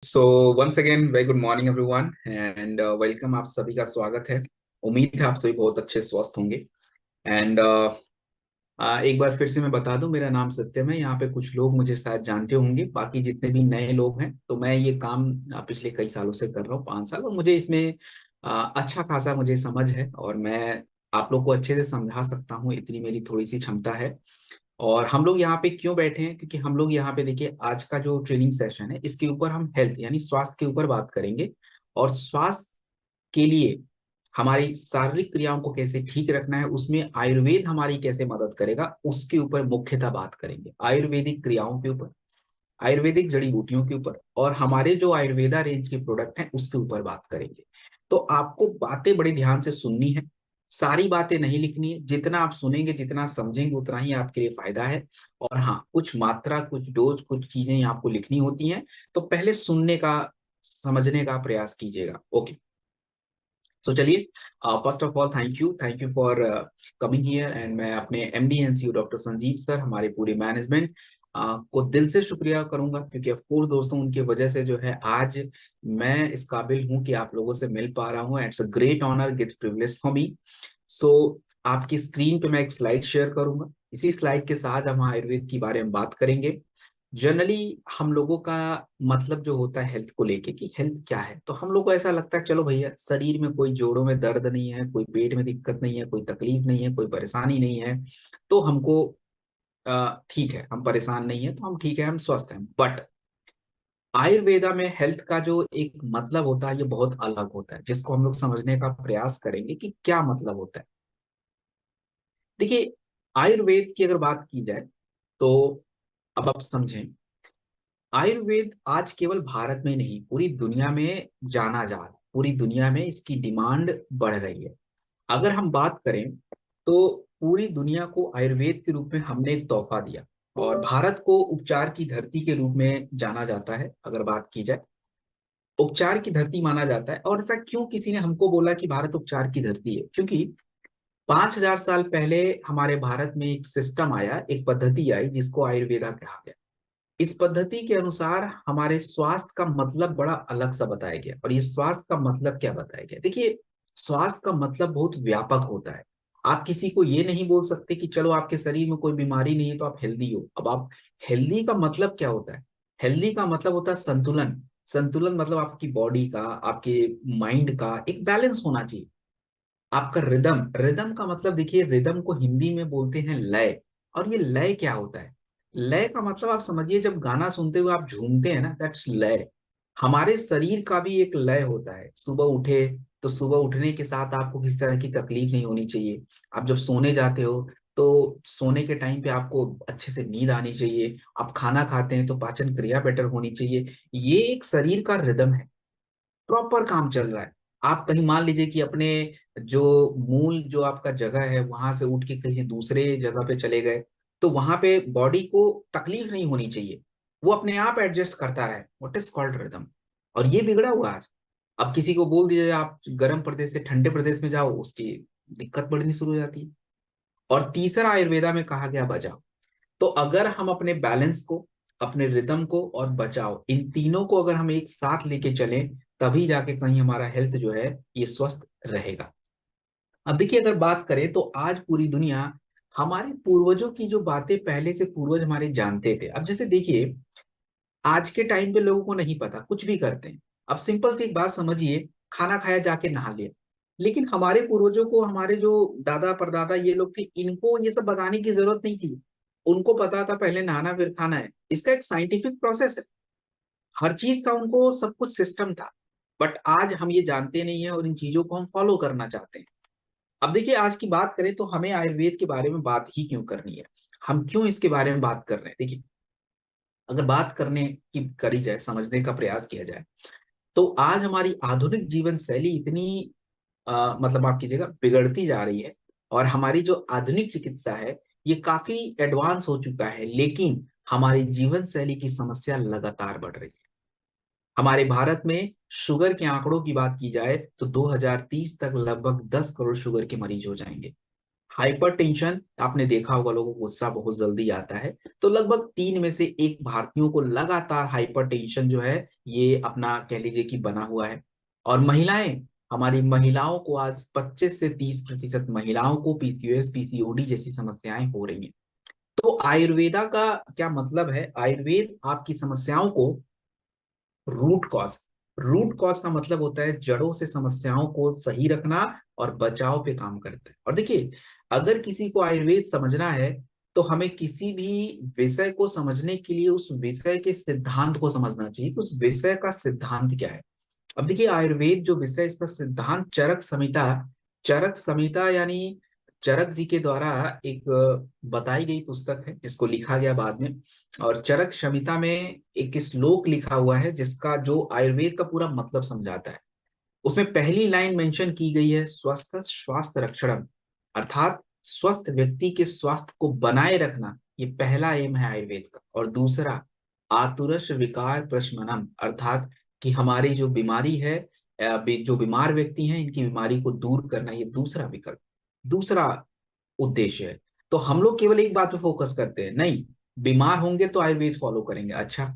So once again very good morning everyone and welcome. आप सभी का स्वागत है। उम्मीद है आप सभी बहुत अच्छे स्वस्थ होंगे। एंड एक बार फिर से मैं बता दूं, मेरा नाम सत्यम है। यहाँ पे कुछ लोग मुझे शायद जानते होंगे, बाकी जितने भी नए लोग हैं, तो मैं ये काम पिछले कई सालों से कर रहा हूँ, 5 साल, और मुझे इसमें अच्छा खासा मुझे समझ है, और मैं आप लोग को अच्छे से समझा सकता हूँ, इतनी मेरी थोड़ी सी क्षमता है। और हम लोग यहाँ पे क्यों बैठे हैं? क्योंकि हम लोग यहाँ पे देखिए, आज का जो ट्रेनिंग सेशन है, इसके ऊपर हम हेल्थ यानी स्वास्थ्य के ऊपर बात करेंगे। और स्वास्थ्य के लिए हमारी शारीरिक क्रियाओं को कैसे ठीक रखना है, उसमें आयुर्वेद हमारी कैसे मदद करेगा, उसके ऊपर मुख्यतः बात करेंगे। आयुर्वेदिक क्रियाओं के ऊपर, आयुर्वेदिक जड़ी बूटियों के ऊपर, और हमारे जो आयुर्वेदा रेंज के प्रोडक्ट हैं उसके ऊपर बात करेंगे। तो आपको बातें बड़े ध्यान से सुननी है, सारी बातें नहीं लिखनी है। जितना आप सुनेंगे, जितना समझेंगे, उतना ही आपके लिए फायदा है। और हाँ, कुछ मात्रा, कुछ डोज, कुछ चीजें आपको लिखनी होती हैं, तो पहले सुनने का, समझने का प्रयास कीजिएगा। ओके, तो चलिए, first of all thank you for coming here. And मैं अपने MD and CEO doctor Sanjeev sir, हमारे पूरे मैनेजमेंट को दिल से शुक्रिया करूंगा, क्योंकि ऑफ कोर्स दोस्तों, उनकी वजह से जो है आज मैं इस काबिल हूं कि आप लोगों से मिल पा रहा हूं। It's a great honour, get privilege for me. So आपकी स्क्रीन पे मैं एक स्लाइड शेयर करूंगा। इसी स्लाइड के साथ हम आयुर्वेद के बारे में बात करेंगे। जनरली हम लोगों का मतलब जो होता है हेल्थ को लेके, कि हेल्थ क्या है, तो हम लोग को ऐसा लगता है चलो भैया, शरीर में कोई जोड़ों में दर्द नहीं है, कोई पेट में दिक्कत नहीं है, कोई तकलीफ नहीं है, कोई परेशानी नहीं है, तो हमको ठीक है, हम परेशान नहीं है, तो हम ठीक है, हम स्वस्थ हैं। बट आयुर्वेदा में हेल्थ का जो एक मतलब होता है, ये बहुत अलग होता है, जिसको हम लोग समझने का प्रयास करेंगे कि क्या मतलब होता है। देखिए, आयुर्वेद की अगर बात की जाए, तो अब आप समझें, आयुर्वेद आज केवल भारत में नहीं, पूरी दुनिया में जाना जा रहा है। पूरी दुनिया में इसकी डिमांड बढ़ रही है। अगर हम बात करें, तो पूरी दुनिया को आयुर्वेद के रूप में हमने एक तोहफा दिया, और भारत को उपचार की धरती के रूप में जाना जाता है। अगर बात की जाए, उपचार की धरती माना जाता है। और ऐसा क्यों किसी ने हमको बोला कि भारत उपचार की धरती है? क्योंकि 5,000 साल पहले हमारे भारत में एक सिस्टम आया, एक पद्धति आई, जिसको आयुर्वेदा कहा गया। इस पद्धति के अनुसार हमारे स्वास्थ्य का मतलब बड़ा अलग सा बताया गया। और ये स्वास्थ्य का मतलब क्या बताया गया? देखिए, स्वास्थ्य का मतलब बहुत व्यापक होता है। आप किसी को ये नहीं बोल सकते कि चलो आपके शरीर में कोई बीमारी नहीं है तो आप हेल्दी हो। अब आप, हेल्दी का मतलब क्या होता है? हेल्दी का मतलब होता है संतुलन। संतुलन मतलब आपकी बॉडी का, आपके माइंड का एक बैलेंस होना चाहिए। आपका रिदम, रिदम का मतलब देखिए, रिदम को हिंदी में बोलते हैं लय। और ये लय क्या होता है? लय का मतलब आप समझिए, जब गाना सुनते हुए आप झूमते हैं ना, दैट्स लय। हमारे शरीर का भी एक लय होता है। सुबह उठे, तो सुबह उठने के साथ आपको किसी तरह की तकलीफ नहीं होनी चाहिए। आप जब सोने जाते हो, तो सोने के टाइम पे आपको अच्छे से नींद आनी चाहिए। आप खाना खाते हैं तो पाचन क्रिया बेटर होनी चाहिए। ये एक शरीर का रिदम है, प्रॉपर काम चल रहा है। आप कहीं मान लीजिए कि अपने जो मूल जो आपका जगह है, वहां से उठ के किसी दूसरे जगह पे चले गए, तो वहां पे बॉडी को तकलीफ नहीं होनी चाहिए, वो अपने आप एडजस्ट करता रहे। What is called rhythm. और ये बिगड़ा हुआ आज। अब किसी को बोल दीजिए आप गर्म प्रदेश से ठंडे प्रदेश में जाओ, उसकी दिक्कत बढ़नी शुरू हो जाती है। और तीसरा आयुर्वेदा में कहा गया बचाव। तो अगर हम अपने बैलेंस को, अपने रिदम को और बचाव, इन तीनों को अगर हम एक साथ लेके चलें, तभी जाके कहीं हमारा हेल्थ जो है ये स्वस्थ रहेगा। अब देखिए, अगर बात करें, तो आज पूरी दुनिया हमारे पूर्वजों की जो बातें पहले से पूर्वज हमारे जानते थे। अब जैसे देखिए, आज के टाइम पे लोगों को नहीं पता, कुछ भी करते हैं। अब सिंपल सी एक बात समझिए, खाना खाया जाके नहा लिया। लेकिन हमारे पूर्वजों को, हमारे जो दादा परदादा ये लोग थे, इनको ये सब बताने की जरूरत नहीं थी। उनको पता था पहले नहाना फिर खाना है। इसका एक साइंटिफिक प्रोसेस है, हर चीज का उनको सब कुछ सिस्टम था। बट आज हम ये जानते नहीं है, और इन चीजों को हम फॉलो करना चाहते हैं। अब देखिए, आज की बात करें तो हमें आयुर्वेद के बारे में बात ही क्यों करनी है, हम क्यों इसके बारे में बात कर रहे हैं? देखिए, अगर बात करने की करी जाए, समझने का प्रयास किया जाए, तो आज हमारी आधुनिक जीवन शैली इतनी मतलब आप कीजिएगा बिगड़ती जा रही है। और हमारी जो आधुनिक चिकित्सा है, ये काफी एडवांस हो चुका है, लेकिन हमारी जीवन शैली की समस्या लगातार बढ़ रही है। हमारे भारत में शुगर के आंकड़ों की बात की जाए, तो 2030 तक लगभग 10 करोड़ शुगर के मरीज हो जाएंगे। हाइपरटेंशन, आपने देखा होगा लोगों को गुस्सा बहुत जल्दी आता है, तो लगभग 3 में से 1 भारतीयों को लगातार हाइपरटेंशन जो है ये अपना कह लीजिए कि बना हुआ है। और महिलाएं, हमारी महिलाओं को आज 25 से 30% महिलाओं को पीसीओएस पीसीओडी जैसी समस्याएं हो रही हैं। तो आयुर्वेदा का क्या मतलब है? आयुर्वेद आपकी समस्याओं को रूट कॉज का मतलब होता है जड़ों से समस्याओं को सही रखना और बचाव पे काम करता है। और देखिए, अगर किसी को आयुर्वेद समझना है तो हमें किसी भी विषय को समझने के लिए उस विषय के सिद्धांत को समझना चाहिए कि उस विषय का सिद्धांत क्या है। अब देखिए, आयुर्वेद जो विषय, इसका सिद्धांत चरक संहिता यानी चरक जी के द्वारा एक बताई गई पुस्तक है जिसको लिखा गया बाद में। और चरक संहिता में एक श्लोक लिखा हुआ है जिसका जो आयुर्वेद का पूरा मतलब समझाता है। उसमें पहली लाइन मेंशन की गई है, स्वस्थ स्वास्थ्य रक्षणम, अर्थात स्वस्थ व्यक्ति के स्वास्थ्य को बनाए रखना, ये पहला एम है आयुर्वेद का। और दूसरा, आतुरश विकार प्रशमनम, अर्थात कि हमारी जो बीमारी है, जो बीमार व्यक्ति हैं इनकी बीमारी को दूर करना, ये दूसरा विकल्प, दूसरा उद्देश्य है। तो हम लोग केवल एक बात पे फोकस करते हैं, नहीं, बीमार होंगे तो आयुर्वेद फॉलो करेंगे, अच्छा,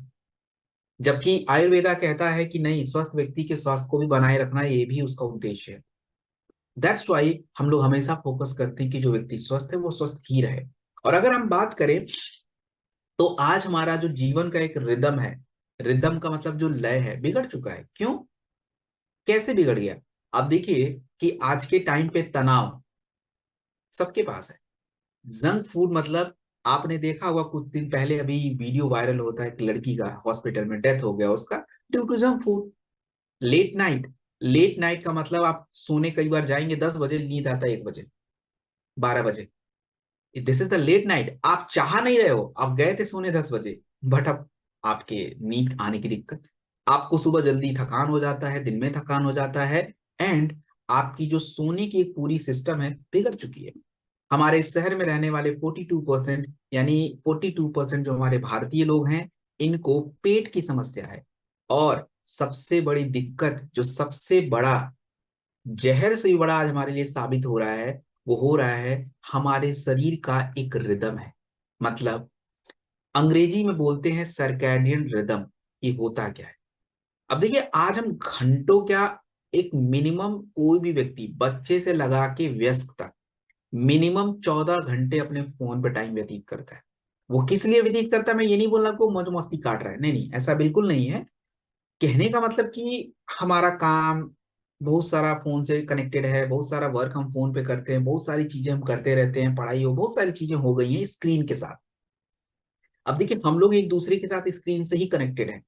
जबकि आयुर्वेदा कहता है कि नहीं, स्वस्थ व्यक्ति के स्वास्थ्य को भी बनाए रखना ये भी उसका उद्देश्य है। दैट्स वाई हम लोग हमेशा फोकस करते हैं कि जो व्यक्ति स्वस्थ है वो स्वस्थ ही रहे। और अगर हम बात करें तो आज हमारा जो जीवन का एक रिदम है, रिदम का मतलब जो लय है, बिगड़ चुका है। क्यों? कैसे बिगड़ गया? आप देखिए कि आज के टाइम पे तनाव सबके पास है। जंक फूड, मतलब आपने देखा होगा कुछ दिन पहले अभी वीडियो वायरल होता है, एक लड़की का हॉस्पिटल में डेथ हो गया उसका due to junk food. Late night का मतलब आप सोने कई बार जाएंगे 10 बजे, नींद आता है 1 बजे, 12 बजे। This is the late night. आप चाह नहीं रहे हो, आप गए थे सोने 10 बजे, बट अब आपके नींद आने की दिक्कत, आपको सुबह जल्दी थकान हो जाता है, दिन में थकान हो जाता है, एंड आपकी जो सोने की एक पूरी सिस्टम है बिगड़ चुकी है। हमारे इस शहर में रहने वाले 42%, यानी 42% जो हमारे भारतीय लोग हैं, इनको पेट की समस्या है। और सबसे बड़ी दिक्कत, जो सबसे बड़ा जहर से भी बड़ा आज हमारे लिए साबित हो रहा है, वो हो रहा है हमारे शरीर का एक रिदम है। मतलब अंग्रेजी में बोलते हैं सर्कैडियन रिदम। ये होता क्या है? अब देखिए, आज हम घंटों क्या, एक मिनिमम कोई भी व्यक्ति बच्चे से लगा के वयस्क तक मिनिमम 14 घंटे अपने फोन पे टाइम व्यतीत करता है। वो किस लिए व्यतीत करता है, मैं ये नहीं बोल रहा कि वो मौज मस्ती काट रहा है, नहीं नहीं, ऐसा बिल्कुल नहीं है। कहने का मतलब कि हमारा काम बहुत सारा फोन से कनेक्टेड है, बहुत सारा वर्क हम फोन पे करते हैं, बहुत सारी चीजें हम करते रहते हैं, पढ़ाई हो, बहुत सारी चीजें हो गई हैं स्क्रीन के साथ। अब देखिए, हम लोग एक दूसरे के साथ स्क्रीन से ही कनेक्टेड हैं,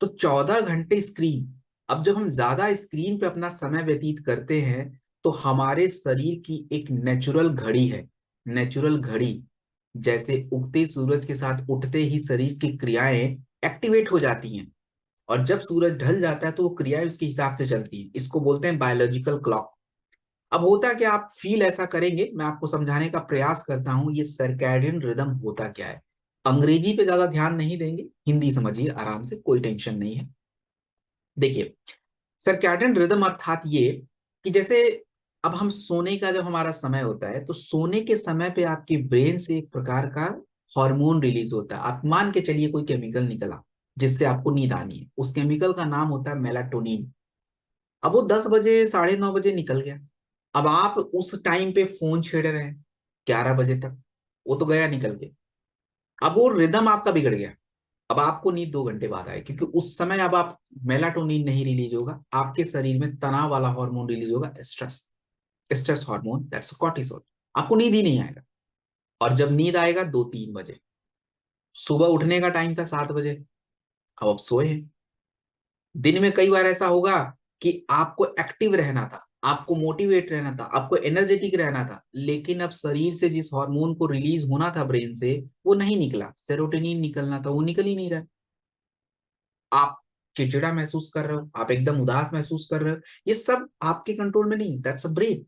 तो 14 घंटे स्क्रीन। अब जब हम ज्यादा स्क्रीन पे अपना समय व्यतीत करते हैं तो हमारे शरीर की एक नेचुरल घड़ी है, नेचुरल घड़ी, जैसे उगते सूरज के साथ उठते ही शरीर की क्रियाएं एक्टिवेट हो जाती हैं, और जब सूरज ढल जाता है तो वो क्रियाएं उसके हिसाब से चलती हैं, इसको बोलते हैं बायोलॉजिकल क्लॉक। अब होता क्या, आप फील ऐसा करेंगे, मैं आपको समझाने का प्रयास करता हूं ये सर्कैडियन रिदम होता क्या है। अंग्रेजी पे ज्यादा ध्यान नहीं देंगे, हिंदी समझिए आराम से, कोई टेंशन नहीं है। देखिए, सर्कैडियन रिदम अर्थात ये कि जैसे अब हम सोने का जब हमारा समय होता है तो सोने के समय पे आपकी ब्रेन से एक प्रकार का हार्मोन रिलीज होता है। आप मान के चलिए कोई केमिकल निकला जिससे आपको नींद आनी है, उस केमिकल का नाम होता है मेलाटोनिन। अब वो 10 बजे, 9:30 बजे निकल गया। अब आप उस टाइम पे फोन छेड़ रहे हैं 11 बजे तक, वो तो गया निकल के। अब वो रिदम आपका बिगड़ गया। अब आपको नींद 2 घंटे बाद आए, क्योंकि उस समय अब आप मेलाटोनिन नहीं रिलीज होगा, आपके शरीर में तनाव वाला हार्मोन रिलीज होगा, stress, stress hormone, that's cortisol. आपको नींद ही नहीं आएगा। और जब नींद आएगा 2-3 बजे, सुबह उठने का टाइम था 7 बजे, अब आप सोए हैं। दिन में कई बार ऐसा होगा कि आपको एक्टिव रहना था, आपको मोटिवेट रहना था, आपको एनर्जेटिक रहना था, लेकिन अब शरीर से जिस हार्मोन को रिलीज होना था ब्रेन से, वो नहीं निकला, सेरोटोनिन निकलना था, वो निकल ही नहीं रहा। आप चिड़चिड़ा महसूस कर रहे हो, आप एकदम उदास महसूस कर रहे हो, ये सब आपके कंट्रोल में नहीं, दैट्स अ ब्रेन।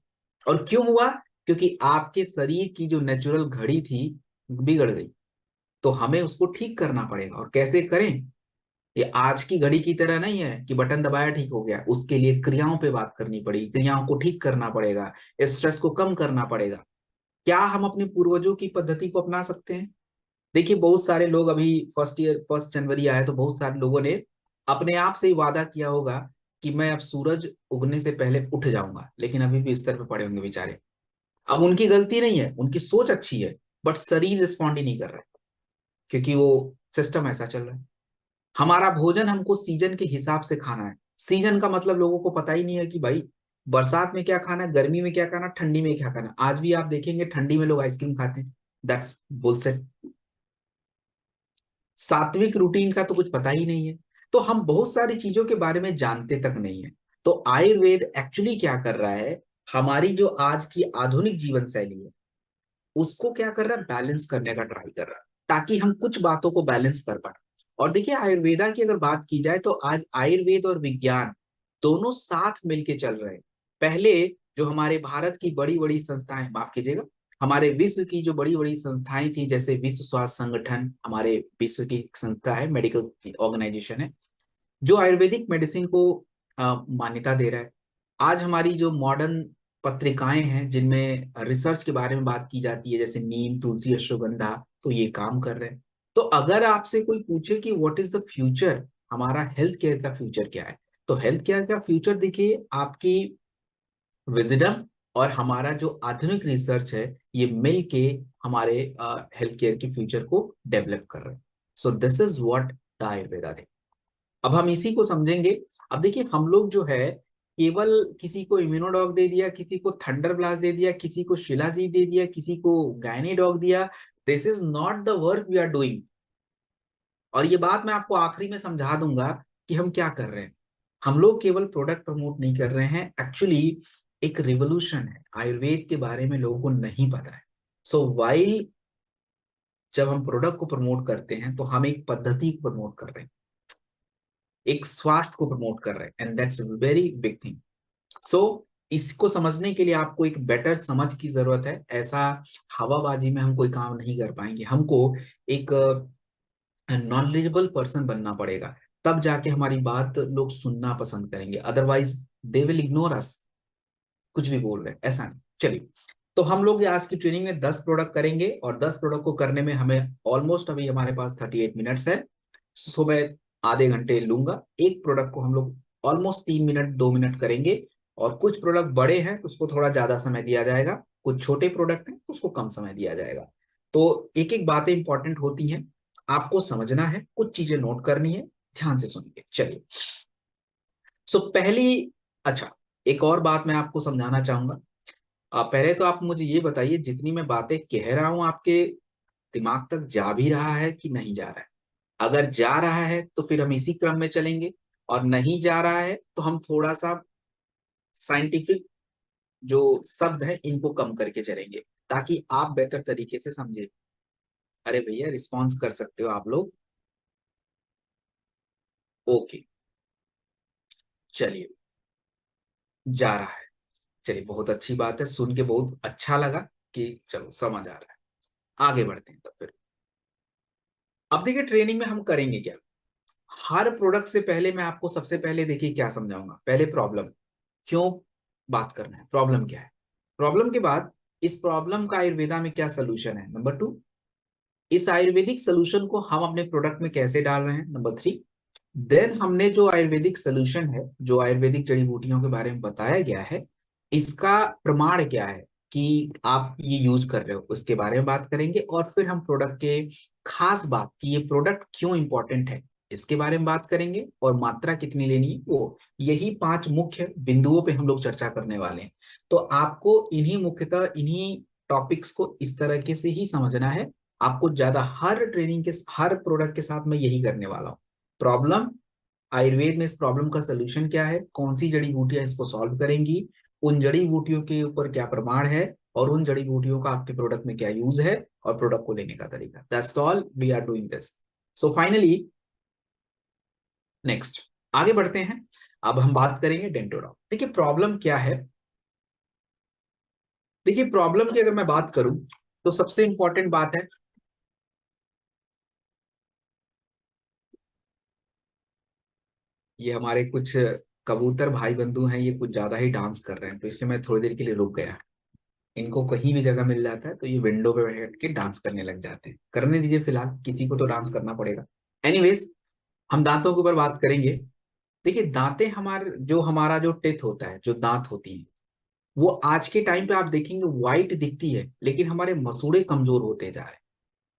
और क्यों हुआ? क्योंकि आपके शरीर की जो नेचुरल घड़ी थी बिगड़ गई। तो हमें उसको ठीक करना पड़ेगा, और कैसे करें? ये आज की घड़ी की तरह नहीं है कि बटन दबाया ठीक हो गया, उसके लिए क्रियाओं पे बात करनी पड़ेगी, क्रियाओं को ठीक करना पड़ेगा, स्ट्रेस को कम करना पड़ेगा। क्या हम अपने पूर्वजों की पद्धति को अपना सकते हैं? देखिए बहुत सारे लोग, अभी फर्स्ट जनवरी आया तो बहुत सारे लोगों ने अपने आप से ही वादा किया होगा कि मैं अब सूरज उगने से पहले उठ जाऊंगा, लेकिन अभी भी बिस्तर पे पड़े होंगे बेचारे। अब उनकी गलती नहीं है, उनकी सोच अच्छी है, बट शरीर रिस्पॉन्ड ही नहीं कर रहा है, क्योंकि वो सिस्टम ऐसा चल रहा है। हमारा भोजन हमको सीजन के हिसाब से खाना है। सीजन का मतलब लोगों को पता ही नहीं है कि भाई बरसात में क्या खाना है, गर्मी में क्या खाना, ठंडी में क्या खाना। आज भी आप देखेंगे ठंडी में लोग आइसक्रीम खाते हैं। That's bullshit. सात्विक रूटीन का तो कुछ पता ही नहीं है। तो हम बहुत सारी चीजों के बारे में जानते तक नहीं है। तो आयुर्वेद एक्चुअली क्या कर रहा है, हमारी जो आज की आधुनिक जीवन शैली है उसको क्या कर रहा है, बैलेंस करने का ट्राई कर रहा है, ताकि हम कुछ बातों को बैलेंस कर पाए। और देखिए आयुर्वेदा की अगर बात की जाए तो आज आयुर्वेद और विज्ञान दोनों साथ मिलके चल रहे हैं। पहले जो हमारे भारत की बड़ी बड़ी संस्थाएं, माफ कीजिएगा, हमारे विश्व की जो बड़ी बड़ी संस्थाएं थी, जैसे विश्व स्वास्थ्य संगठन हमारे विश्व की एक संस्था है, मेडिकल ऑर्गेनाइजेशन है, जो आयुर्वेदिक मेडिसिन को मान्यता दे रहा है। आज हमारी जो मॉडर्न पत्रिकाएं हैं जिनमें रिसर्च के बारे में बात की जाती है, जैसे नीम, तुलसी, अश्वगंधा, तो ये काम कर रहे हैं। तो अगर आपसे कोई पूछे कि व्हाट इज द फ्यूचर, हमारा हेल्थ केयर का फ्यूचर क्या है, तो हेल्थ केयर का फ्यूचर देखिए आपकी विजडम और हमारा जो आधुनिक रिसर्च है, ये मिल के हमारे हेल्थ केयर के फ्यूचर को डेवलप कर रहे हैं। So this is what the Ayurveda. अब हम इसी को समझेंगे। अब देखिए हम लोग जो है केवल किसी को इम्यूनोडॉग दे दिया, किसी को थंडर ब्लास्ट दे दिया, किसी को शिलाजीत दे दिया, किसी को गायनी डॉग दिया, this is not the work we are doing. और ये बात मैं आपको आखिरी में समझा दूंगा कि हम क्या कर रहे हैं। हम लोग केवल प्रोडक्ट प्रमोट नहीं कर रहे हैं, एक्चुअली एक रिवोल्यूशन है, आयुर्वेद के बारे में लोगों को नहीं पता है। सो वाइल जब हम प्रोडक्ट को प्रमोट करते हैं तो हम एक पद्धति को प्रमोट कर रहे हैं, एक स्वास्थ्य को प्रमोट कर रहे हैं, and that's very big thing. So इसको समझने के लिए आपको एक बेटर समझ की जरूरत है। ऐसा हवाबाजी में हम कोई काम नहीं कर पाएंगे, हमको एक नॉलेजेबल पर्सन बनना पड़ेगा, तब जाके हमारी बात लोग सुनना पसंद करेंगे, अदरवाइज दे विल इग्नोर अस। कुछ भी बोल रहे हैं ऐसा नहीं। चलिए, तो हम लोग आज की ट्रेनिंग में 10 प्रोडक्ट करेंगे, और 10 प्रोडक्ट को करने में हमें ऑलमोस्ट, अभी हमारे पास 38 मिनट्स है। सो मैं आधे घंटे लूंगा। एक प्रोडक्ट को हम लोग ऑलमोस्ट 3 मिनट 2 मिनट करेंगे। और कुछ प्रोडक्ट बड़े हैं तो उसको थोड़ा ज्यादा समय दिया जाएगा, कुछ छोटे प्रोडक्ट हैं तो उसको कम समय दिया जाएगा। तो एक एक बातें इंपॉर्टेंट होती हैं, आपको समझना है, कुछ चीजें नोट करनी है, ध्यान से सुनिए। चलिए, सो पहली, अच्छा, एक और बात मैं आपको समझाना चाहूंगा। पहले तो आप मुझे ये बताइए, जितनी मैं बातें कह रहा हूं आपके दिमाग तक जा भी रहा है कि नहीं जा रहा है? अगर जा रहा है तो फिर हम इसी क्रम में चलेंगे, और नहीं जा रहा है तो हम थोड़ा सा साइंटिफिक जो शब्द है इनको कम करके चलेंगे, ताकि आप बेहतर तरीके से समझे। अरे भैया रिस्पॉन्स कर सकते हो आप लोग। ओके, चलिए, जा रहा है। चलिए बहुत अच्छी बात है, सुन के बहुत अच्छा लगा कि चलो समझ आ रहा है। आगे बढ़ते हैं तब फिर। अब देखिए ट्रेनिंग में हम करेंगे क्या। हर प्रोडक्ट से पहले मैं आपको सबसे पहले देखिए क्या समझाऊंगा, पहले प्रॉब्लम, क्यों बात करना है, प्रॉब्लम क्या है। प्रॉब्लम के बाद इस प्रॉब्लम का आयुर्वेदा में क्या सोल्यूशन है, नंबर 2, इस आयुर्वेदिक सोल्यूशन को हम अपने प्रोडक्ट में कैसे डाल रहे हैं, नंबर 3, देन हमने जो आयुर्वेदिक सोल्यूशन है, जो आयुर्वेदिक जड़ी बूटियों के बारे में बताया गया है, इसका प्रमाण क्या है कि आप ये यूज कर रहे हो, उसके बारे में बात करेंगे। और फिर हम प्रोडक्ट के खास बात कि ये प्रोडक्ट क्यों इंपॉर्टेंट है, इसके बारे में बात करेंगे, और मात्रा कितनी लेनी है वो, यही 5 मुख्य बिंदुओं पे हम लोग चर्चा करने वाले हैं। तो आपको इन्हीं मुख्यतः इन्हीं टॉपिक्स को इस तरीके से ही समझना है। आपको ज्यादा हर ट्रेनिंग के हर प्रोडक्ट के साथ मैं यही करने वाला हूँ। प्रॉब्लम, आयुर्वेद में इस प्रॉब्लम का सलूशन क्या है, कौन सी जड़ी बूटियां इसको सॉल्व करेंगी, उन जड़ी बूटियों के ऊपर क्या प्रमाण है, और उन जड़ी बूटियों का आपके प्रोडक्ट में क्या यूज है, और प्रोडक्ट को लेने का तरीका। That's all we are doing this. So finally, next, आगे बढ़ते हैं। अब हम बात करेंगे डेंटोडॉक। देखिए प्रॉब्लम क्या है। देखिए प्रॉब्लम की अगर मैं बात करूं तो सबसे इंपॉर्टेंट बात है, ये हमारे कुछ कबूतर भाई बंधु हैं, ये कुछ ज्यादा ही डांस कर रहे हैं, तो इसलिए मैं थोड़ी देर के लिए रुक गया। इनको कहीं भी जगह मिल जाता है तो ये विंडो पे बैठ के डांस करने लग जाते हैं। करने दीजिए, फिलहाल किसी को तो डांस करना पड़ेगा। एनीवेज, हम दांतों के ऊपर बात करेंगे। देखिए, दांतें हमारा जो टेथ होता है, जो दांत होती है, वो आज के टाइम पे आप देखेंगे व्हाइट दिखती है, लेकिन हमारे मसूड़े कमजोर होते जा रहे हैं।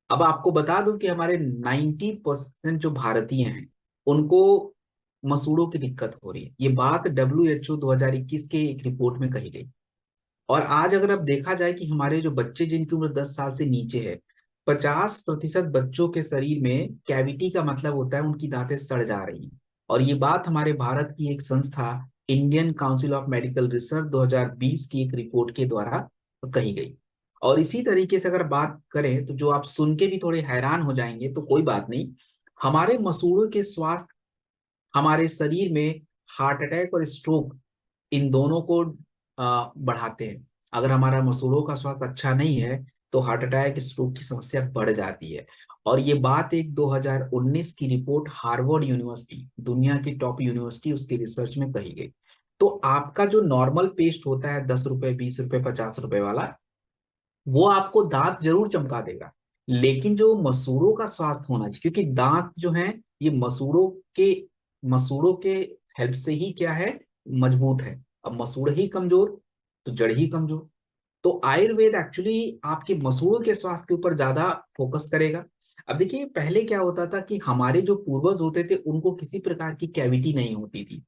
अब आपको बता दूं कि हमारे 90% जो भारतीय हैं, उनको मसूड़ों की दिक्कत हो रही है। ये बात WHO 2021 के एक रिपोर्ट में कही गई। और आज अगर अब देखा जाए कि हमारे जो बच्चे जिनकी उम्र 10 साल से नीचे है, 50% बच्चों के शरीर में कैविटी का मतलब होता है उनकी दांतें सड़ जा रही हैं। और ये बात हमारे भारत की एक संस्था, Indian council of medical research 2020 की एक रिपोर्ट के द्वारा कही गई। और इसी तरीके से अगर बात करें तो जो आप सुन के भी थोड़े हैरान हो जाएंगे, तो कोई बात नहीं, हमारे मसूड़ों के स्वास्थ्य हमारे शरीर में हार्ट अटैक और स्ट्रोक, इन दोनों को बढ़ाते हैं। अगर हमारा मसूड़ों का स्वास्थ्य अच्छा नहीं है तो हार्ट अटैक स्ट्रोक की समस्या बढ़ जाती है। और ये बात एक 2019 की रिपोर्ट हार्वर्ड यूनिवर्सिटी, दुनिया की टॉप यूनिवर्सिटी, उसकी रिसर्च में कही गई। तो आपका जो नॉर्मल पेस्ट होता है, 10 रुपए, 20 रुपए, 50 रुपए वाला, वो आपको दांत जरूर चमका देगा। लेकिन जो मसूड़ों का स्वास्थ्य होना चाहिए, क्योंकि दांत जो है ये मसूड़ों के हेल्प से ही क्या है, मजबूत है। अब मसूड़ ही कमजोर तो जड़ ही कमजोर। तो आयुर्वेद एक्चुअली आपके मसूड़ों के स्वास्थ्य के ऊपर ज्यादा फोकस करेगा। अब देखिए, पहले क्या होता था कि हमारे जो पूर्वज होते थे उनको किसी प्रकार की कैविटी नहीं होती थी।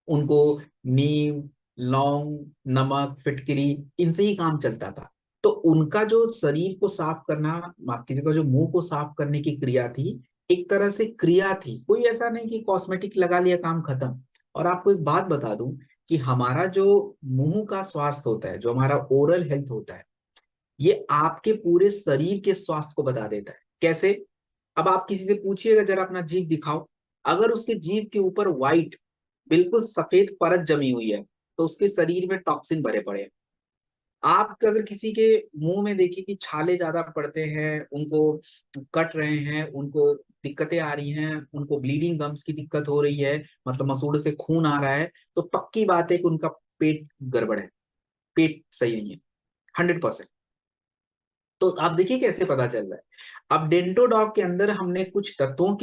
उनको नीम, लौंग, नमक, फिटकरी, इनसे ही काम चलता था। तो उनका जो शरीर को साफ करना, माफ कीजिएगा, जो मुंह को साफ करने की क्रिया थी, एक तरह से क्रिया थी, कोई ऐसा नहीं कि कॉस्मेटिक लगा लिया काम खत्म। और आपको एक बात बता दूं कि हमारा जो मुंह का स्वास्थ्य होता है, जो हमारा ओरल हेल्थ होता है, ये आपके पूरे शरीर के स्वास्थ्य को बता देता है। कैसे? अब आप किसी से पूछिएगा, जरा अपना जीभ दिखाओ। अगर उसके जीभ के ऊपर व्हाइट, बिल्कुल सफेद परत जमी हुई है, तो उसके शरीर में टॉक्सिन भरे पड़े हैं। आप अगर किसी के मुंह में देखिए कि छाले ज्यादा पड़ते हैं, उनको कट रहे हैं, उनको दिक्कतें आ रही हैं, उनको ब्लीडिंग गम्स की दिक्कत हो रही है, मतलब मसूड़े से खून आ रहा है, तो पक्की बात है कि उनका पेट गड़बड़ है, पेट सही नहीं है, 100%। तो आप देखिए कैसे पता चल रहा है। अब डेंटोडॉग के अंदर हमने कुछ तत्वों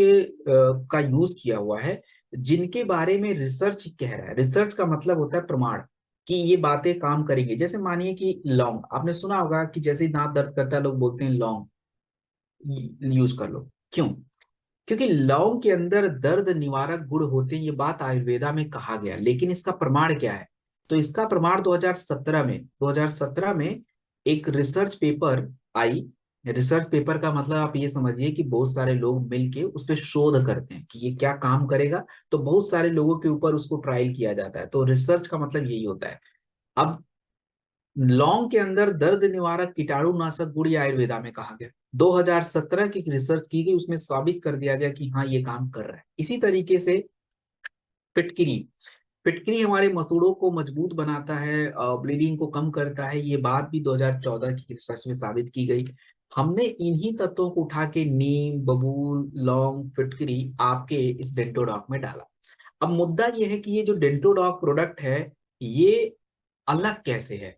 का यूज किया हुआ है, जिनके बारे में रिसर्च कह रहा है। रिसर्च का मतलब होता है प्रमाण, कि ये बातें काम करेंगी। जैसे मानिए कि लौंग, आपने सुना होगा कि जैसे ही दांत दर्द करता है लोग बोलते हैं लौंग यूज कर लो। क्यों? क्योंकि लौंग के अंदर दर्द निवारक गुण होते हैं, ये बात आयुर्वेदा में कहा गया। लेकिन इसका प्रमाण क्या है? तो इसका प्रमाण 2017 में एक रिसर्च पेपर आई। रिसर्च पेपर का मतलब आप ये समझिए कि बहुत सारे लोग मिलके उस पर शोध करते हैं कि ये क्या काम करेगा। तो बहुत सारे लोगों के ऊपर उसको ट्रायल किया जाता है। तो रिसर्च का मतलब यही होता है। अब लौंग के अंदर दर्द निवारक कीटाणुनाशक गुण ये आयुर्वेदा में कहा गया। 2017 की रिसर्च की गई, उसमें साबित कर दिया गया कि हाँ, ये काम कर रहा है। इसी तरीके से फिटकरी, फिटकरी हमारे मसूड़ों को मजबूत बनाता है, ब्लीडिंग को कम करता है। ये बात भी 2014 की रिसर्च में साबित की गई। हमने इन्हीं तत्वों को उठा के नीम, बबूल, लौंग, फिटकरी आपके इस डेंटोडॉक में डाला। अब मुद्दा ये है कि ये जो डेंटोडॉक प्रोडक्ट है, ये अलग कैसे है?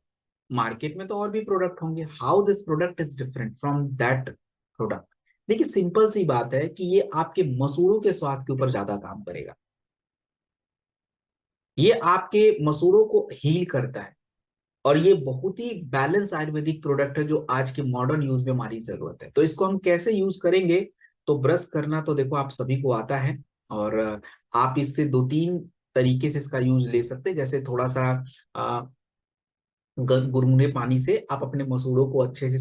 मार्केट में तो और भी प्रोडक्ट होंगे, how this product is different from that product? देखिए, सिंपल सी बात है कि ये आपके मसूड़ों के स्वास्थ्य के ऊपर ज्यादा काम करेगा। ये आपके मसूड़ों को हील करता है। और ये बहुत ही बैलेंस आयुर्वेदिक प्रोडक्ट है, जो आज के मॉडर्न यूज में हमारी जरूरत है। तो इसको हम कैसे यूज करेंगे? तो ब्रश करना तो देखो आप सभी को आता है। और आप इससे दो तीन तरीके से इसका यूज ले सकते हैं। जैसे थोड़ा सा गुनगुने पानी से आप अपने मसूड़ों को अच्छे से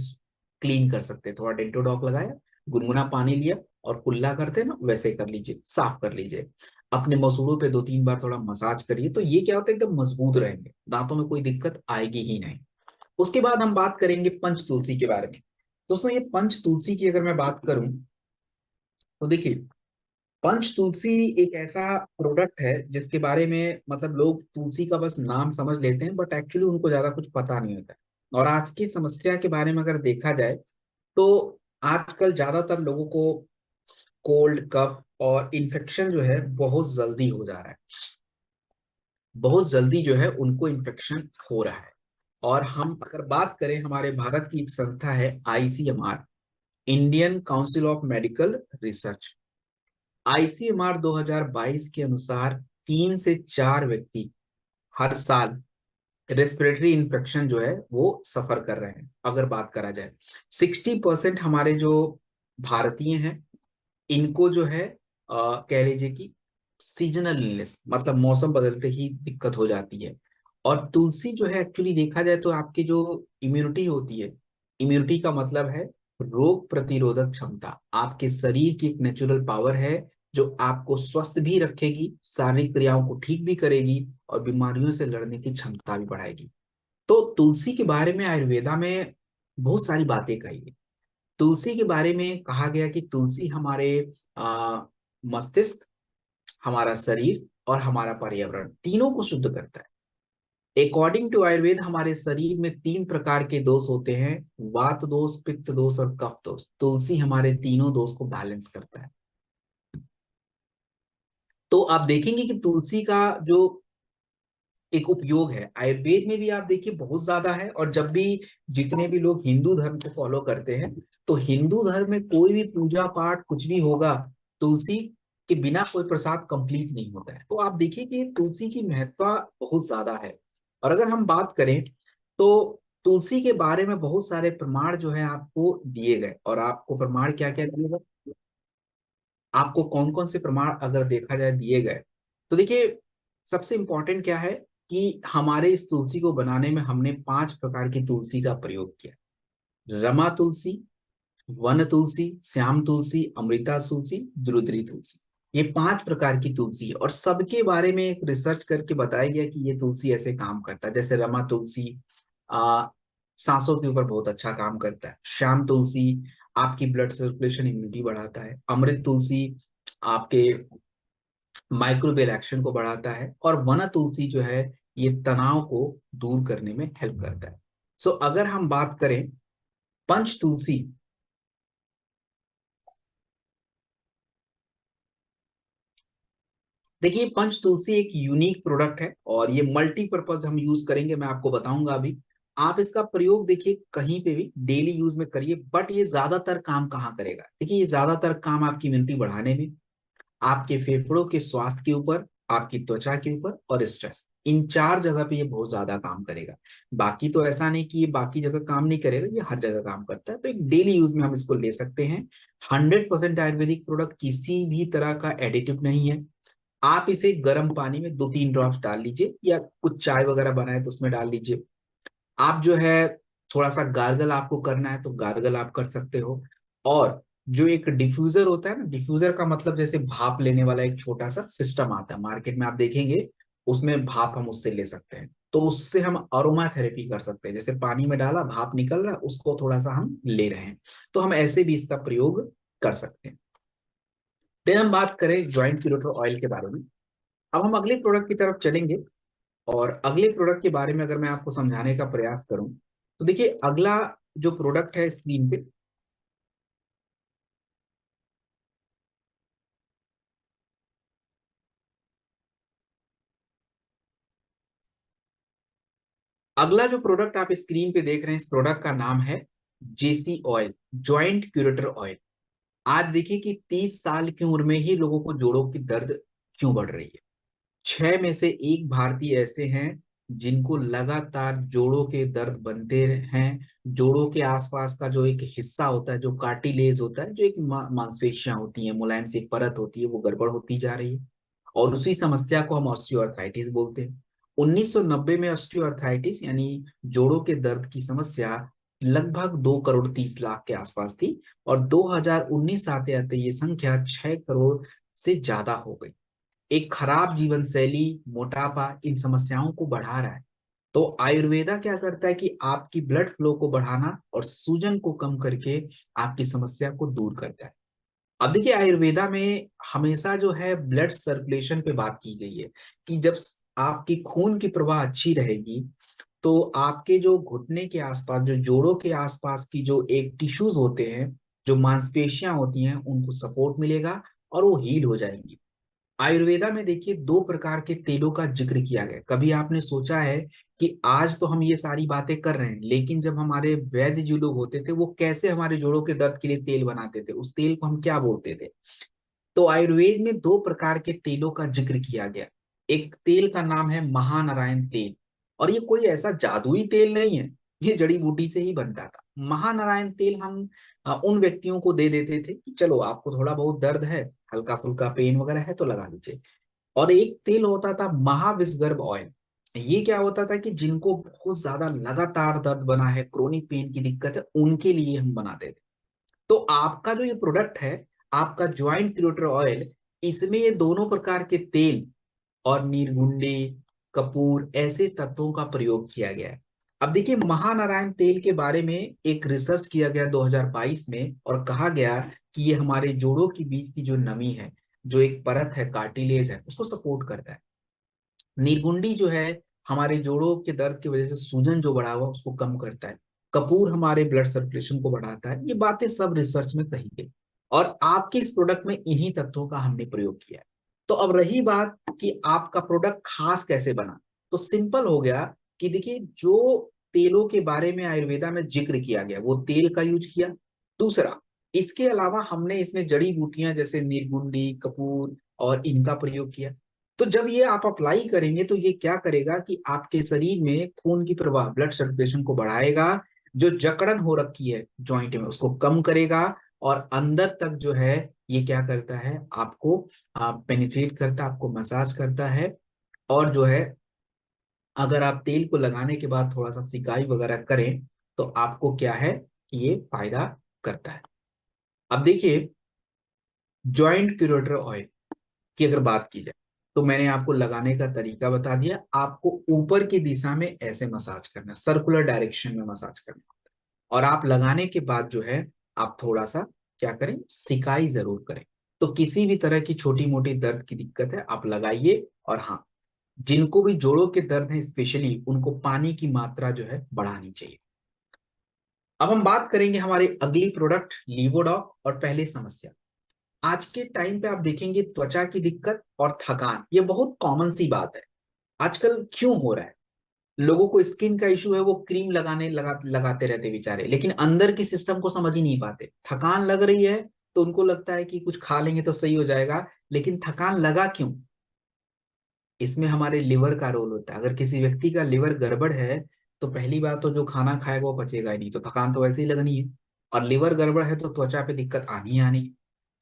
क्लीन कर सकते हैं। थोड़ा डेंटोडॉक लगाया, गुनगुना पानी लिया, और कुल्ला करते हैं ना, वैसे कर लीजिए, साफ कर लीजिए। अपने मसूड़ों पे 2-3 बार थोड़ा मसाज करिए, तो ये क्या होता है, एकदम मजबूत रहेंगे, दांतों में कोई दिक्कत आएगी ही नहीं। उसके बाद हम बात करेंगे पंच तुलसी के बारे में। दोस्तों, ये पंच तुलसी की अगर मैं बात करूं, तो देखिए, पंच तुलसी एक ऐसा प्रोडक्ट है जिसके बारे में मतलब लोग तुलसी का बस नाम समझ लेते हैं, बट एक्चुअली उनको ज्यादा कुछ पता नहीं होता है। और आज की समस्या के बारे में अगर देखा जाए, तो आजकल ज्यादातर लोगों को कोल्ड, कफ और इन्फेक्शन जो है बहुत जल्दी हो जा रहा है। बहुत जल्दी जो है उनको इन्फेक्शन हो रहा है। और हम अगर बात करें, हमारे भारत की एक संस्था है ICMR, Indian council of medical research. ICMR 2022 के अनुसार 3 से 4 व्यक्ति हर साल रेस्पिरेटरी इन्फेक्शन जो है वो सफर कर रहे हैं। अगर बात करा जाए, 60% हमारे जो भारतीय हैं, इनको जो है कह लीजिए कि सीजनल इलनेस, मतलब मौसम बदलते ही दिक्कत हो जाती है। और तुलसी जो है, एक्चुअली देखा जाए तो आपकी जो इम्यूनिटी होती है, इम्यूनिटी का मतलब है रोग प्रतिरोधक क्षमता, आपके शरीर की एक नेचुरल पावर है जो आपको स्वस्थ भी रखेगी, शारीरिक क्रियाओं को ठीक भी करेगी और बीमारियों से लड़ने की क्षमता भी बढ़ाएगी। तो तुलसी के बारे में आयुर्वेदा में बहुत सारी बातें कही है। तुलसी के बारे में कहा गया कि तुलसी हमारे मस्तिष्क, हमारा शरीर और हमारा पर्यावरण तीनों को शुद्ध करता है। अकॉर्डिंग टू आयुर्वेद हमारे शरीर में 3 प्रकार के दोष होते हैं, वात दोष, पित्त दोष और कफ दोष। तुलसी हमारे तीनों दोष को बैलेंस करता है। तो आप देखेंगे कि तुलसी का जो एक उपयोग है आयुर्वेद में भी आप देखिए बहुत ज्यादा है। और जब भी जितने भी लोग हिंदू धर्म को फॉलो करते हैं, तो हिंदू धर्म में कोई भी पूजा पाठ कुछ भी होगा, तुलसी के बिना कोई प्रसाद कंप्लीट नहीं होता है। तो आप देखिए कि तुलसी की महत्ता बहुत ज्यादा है। और अगर हम बात करें तो तुलसी के बारे में बहुत सारे प्रमाण जो है आपको दिए गए। और आपको प्रमाण क्या क्या दिए गए, आपको कौन कौन से प्रमाण अगर देखा जाए दिए गए, तो देखिए सबसे इंपॉर्टेंट क्या है कि हमारे इस तुलसी को बनाने में हमने 5 प्रकार की तुलसी का प्रयोग किया। रमा तुलसी, वन तुलसी, श्याम तुलसी, अमृता तुलसी, द्रुदरी तुलसी। ये 5 प्रकार की तुलसी है और सबके बारे में एक रिसर्च करके बताया गया कि ये तुलसी ऐसे काम करता है। जैसे रमा तुलसी आ, सांसों के ऊपर बहुत अच्छा काम करता है। श्याम तुलसी आपकी ब्लड सर्कुलेशन, इम्यूनिटी बढ़ाता है। अमृत तुलसी आपके माइक्रोबियल एक्शन को बढ़ाता है। और वना तुलसी जो है ये तनाव को दूर करने में हेल्प करता है। सो अगर हम बात करें पंच तुलसी, देखिए पंच तुलसी एक यूनिक प्रोडक्ट है और ये मल्टीपर्पज हम यूज करेंगे, मैं आपको बताऊंगा अभी। आप इसका प्रयोग देखिए कहीं पे भी डेली यूज में करिए, बट ये ज्यादातर काम कहाँ करेगा, देखिए ये ज्यादातर काम आपकी इम्यूनिटी बढ़ाने में, आपके फेफड़ों के स्वास्थ्य के ऊपर, आपकी त्वचा के ऊपर और स्ट्रेस, इन 4 जगह पे ये बहुत ज्यादा काम करेगा। बाकी तो ऐसा नहीं कि ये बाकी जगह काम नहीं करेगा, ये हर जगह काम करता है। तो एक डेली यूज में हम इसको ले सकते हैं। 100% आयुर्वेदिक प्रोडक्ट, किसी भी तरह का एडिटिव नहीं है। आप इसे गर्म पानी में 2-3 ड्रॉप्स डाल लीजिए या कुछ चाय वगैरह बनाए तो उसमें डाल लीजिए। आप जो है थोड़ा सा गार्गल आपको करना है तो गार्गल आप कर सकते हो। और जो एक डिफ्यूजर होता है ना, डिफ्यूजर का मतलब जैसे भाप लेने वाला एक छोटा सा सिस्टम आता है मार्केट में, आप देखेंगे उसमें भाप हम उससे ले सकते हैं। तो उससे हम अरोमा थेरेपी कर सकते हैं, जैसे पानी में डाला भाप निकल रहा है उसको थोड़ा सा हम ले रहे हैं। तो हम ऐसे भी इसका प्रयोग कर सकते हैं। फिर हम बात करें ज्वाइंट पिरोटो ऑयल के बारे में। अब हम अगले प्रोडक्ट की तरफ चलेंगे। और अगले प्रोडक्ट के बारे में अगर मैं आपको समझाने का प्रयास करूं, तो देखिए अगला जो प्रोडक्ट है स्क्रीन पे, अगला जो प्रोडक्ट आप स्क्रीन पे देख रहे हैं, इस प्रोडक्ट का नाम है जेसी ऑयल, जॉइंट क्यूरेटर ऑयल। आज देखिए कि 30 साल की उम्र में ही लोगों को जोड़ों की दर्द क्यों बढ़ रही है। 6 में से 1 भारतीय ऐसे हैं जिनको लगातार जोड़ों के दर्द बनते हैं। जोड़ों के आसपास का जो एक हिस्सा होता है, जो कार्टिलेज होता है, जो एक मांसपेशियां होती हैं, मुलायम सी एक परत होती है, वो गड़बड़ होती जा रही है। और उसी समस्या को हम ऑस्टियोआर्थराइटिस बोलते हैं। 1990 में ऑस्टियोआर्थराइटिस यानी जोड़ों के दर्द की समस्या लगभग 2 करोड़ 30 लाख के आसपास थी। और 2019 आते आते ये संख्या 6 करोड़ से ज्यादा हो गई। एक खराब जीवन शैली, मोटापा इन समस्याओं को बढ़ा रहा है। तो आयुर्वेदा क्या करता है कि आपकी ब्लड फ्लो को बढ़ाना और सूजन को कम करके आपकी समस्या को दूर करता है। अब देखिए आयुर्वेदा में हमेशा जो है ब्लड सर्कुलेशन पे बात की गई है कि जब आपकी खून की प्रवाह अच्छी रहेगी, तो आपके जो घुटने के आसपास, जो जोड़ों के आसपास की जो एक टिश्यूज होते हैं, जो मांसपेशियां होती हैं, उनको सपोर्ट मिलेगा और वो हील हो जाएंगी। आयुर्वेदा में देखिए दो प्रकार के तेलों का जिक्र किया गया। कभी आपने सोचा है कि आज तो हम ये सारी बातें कर रहे हैं, लेकिन जब हमारे वैद्य जो लोग होते थे वो कैसे हमारे जोड़ों के दर्द के लिए तेल बनाते थे, उस तेल को हम क्या बोलते थे? तो आयुर्वेद में दो प्रकार के तेलों का जिक्र किया गया। एक तेल का नाम है महानारायण तेल, और ये कोई ऐसा जादुई तेल नहीं है, ये जड़ी बूटी से ही बनता था। महानारायण तेल हम उन व्यक्तियों को दे देते थे कि चलो आपको थोड़ा बहुत दर्द है, हल्का फुल्का पेन वगैरह है तो लगा लीजिए। और एक तेल होता था महाविषगर्भ ऑयल। ये क्या होता था कि जिनको बहुत ज्यादा लगातार दर्द बना है, क्रोनिक पेन की दिक्कत है, उनके लिए हम बनाते थे। तो आपका जो ये प्रोडक्ट है, आपका ज्वाइंट क्रिएटर ऑयल, इसमें ये दोनों प्रकार के तेल और नीरगुंडी, कपूर, ऐसे तत्वों का प्रयोग किया गया है। अब देखिए महानारायण तेल के बारे में एक रिसर्च किया गया 2022 में, और कहा गया कि ये हमारे जोड़ों के बीच की जो नमी है, जो एक परत है, कार्टिलेज है, उसको सपोर्ट करता है। नीरगुंडी जो है हमारे जोड़ों के दर्द की वजह से सूजन जो बढ़ा हुआ उसको कम करता है। कपूर हमारे ब्लड सर्कुलेशन को बढ़ाता है। ये बातें सब रिसर्च में कही गई, और आपके इस प्रोडक्ट में इन्हीं तत्वों का हमने प्रयोग किया है। तो अब रही बात कि आपका प्रोडक्ट खास कैसे बना, तो सिंपल हो गया कि देखिए जो तेलों के बारे में आयुर्वेदा में जिक्र किया गया वो तेल का यूज किया। दूसरा, इसके अलावा हमने इसमें जड़ी बूटियां जैसे नीरगुंडी, कपूर और इनका प्रयोग किया। तो जब ये आप अप्लाई करेंगे तो ये क्या करेगा कि आपके शरीर में खून की प्रवाह, ब्लड सर्कुलेशन को बढ़ाएगा, जो जकड़न हो रखी है जॉइंट में उसको कम करेगा, और अंदर तक जो है ये क्या करता है, आपको पेनिट्रेट करता है, आपको मसाज करता है। और जो है अगर आप तेल को लगाने के बाद थोड़ा सा सिकाई वगैरह करें तो आपको क्या है कि ये फायदा करता है। अब देखिए जॉइंट क्यूरेटर ऑयल की अगर बात की जाए, तो मैंने आपको लगाने का तरीका बता दिया। आपको ऊपर की दिशा में ऐसे मसाज करना, सर्कुलर डायरेक्शन में मसाज करना, और आप लगाने के बाद जो है आप थोड़ा सा क्या करें, सिकाई जरूर करें। तो किसी भी तरह की छोटी मोटी दर्द की दिक्कत है आप लगाइए। और हाँ, जिनको भी जोड़ों के दर्द है स्पेशली, उनको पानी की मात्रा जो है बढ़ानी चाहिए। अब हम बात करेंगे हमारे अगली प्रोडक्ट लीवोडॉक, और पहले समस्या। आज के टाइम पे आप देखेंगे त्वचा की दिक्कत और थकान, ये बहुत कॉमन सी बात है। आजकल क्यों हो रहा है? लोगों को स्किन का इशू है, वो क्रीम लगाते रहते बेचारे, लेकिन अंदर की सिस्टम को समझ ही नहीं पाते। थकान लग रही है तो उनको लगता है कि कुछ खा लेंगे तो सही हो जाएगा, लेकिन थकान लगा क्यों? इसमें हमारे लिवर का रोल होता है। अगर किसी व्यक्ति का लिवर गड़बड़ है तो पहली बात तो जो खाना खाएगा वो पचेगा ही नहीं, तो थकान तो वैसे ही लगनी है। और लिवर गड़बड़ है तो त्वचा पे दिक्कत आनी ही आनी है।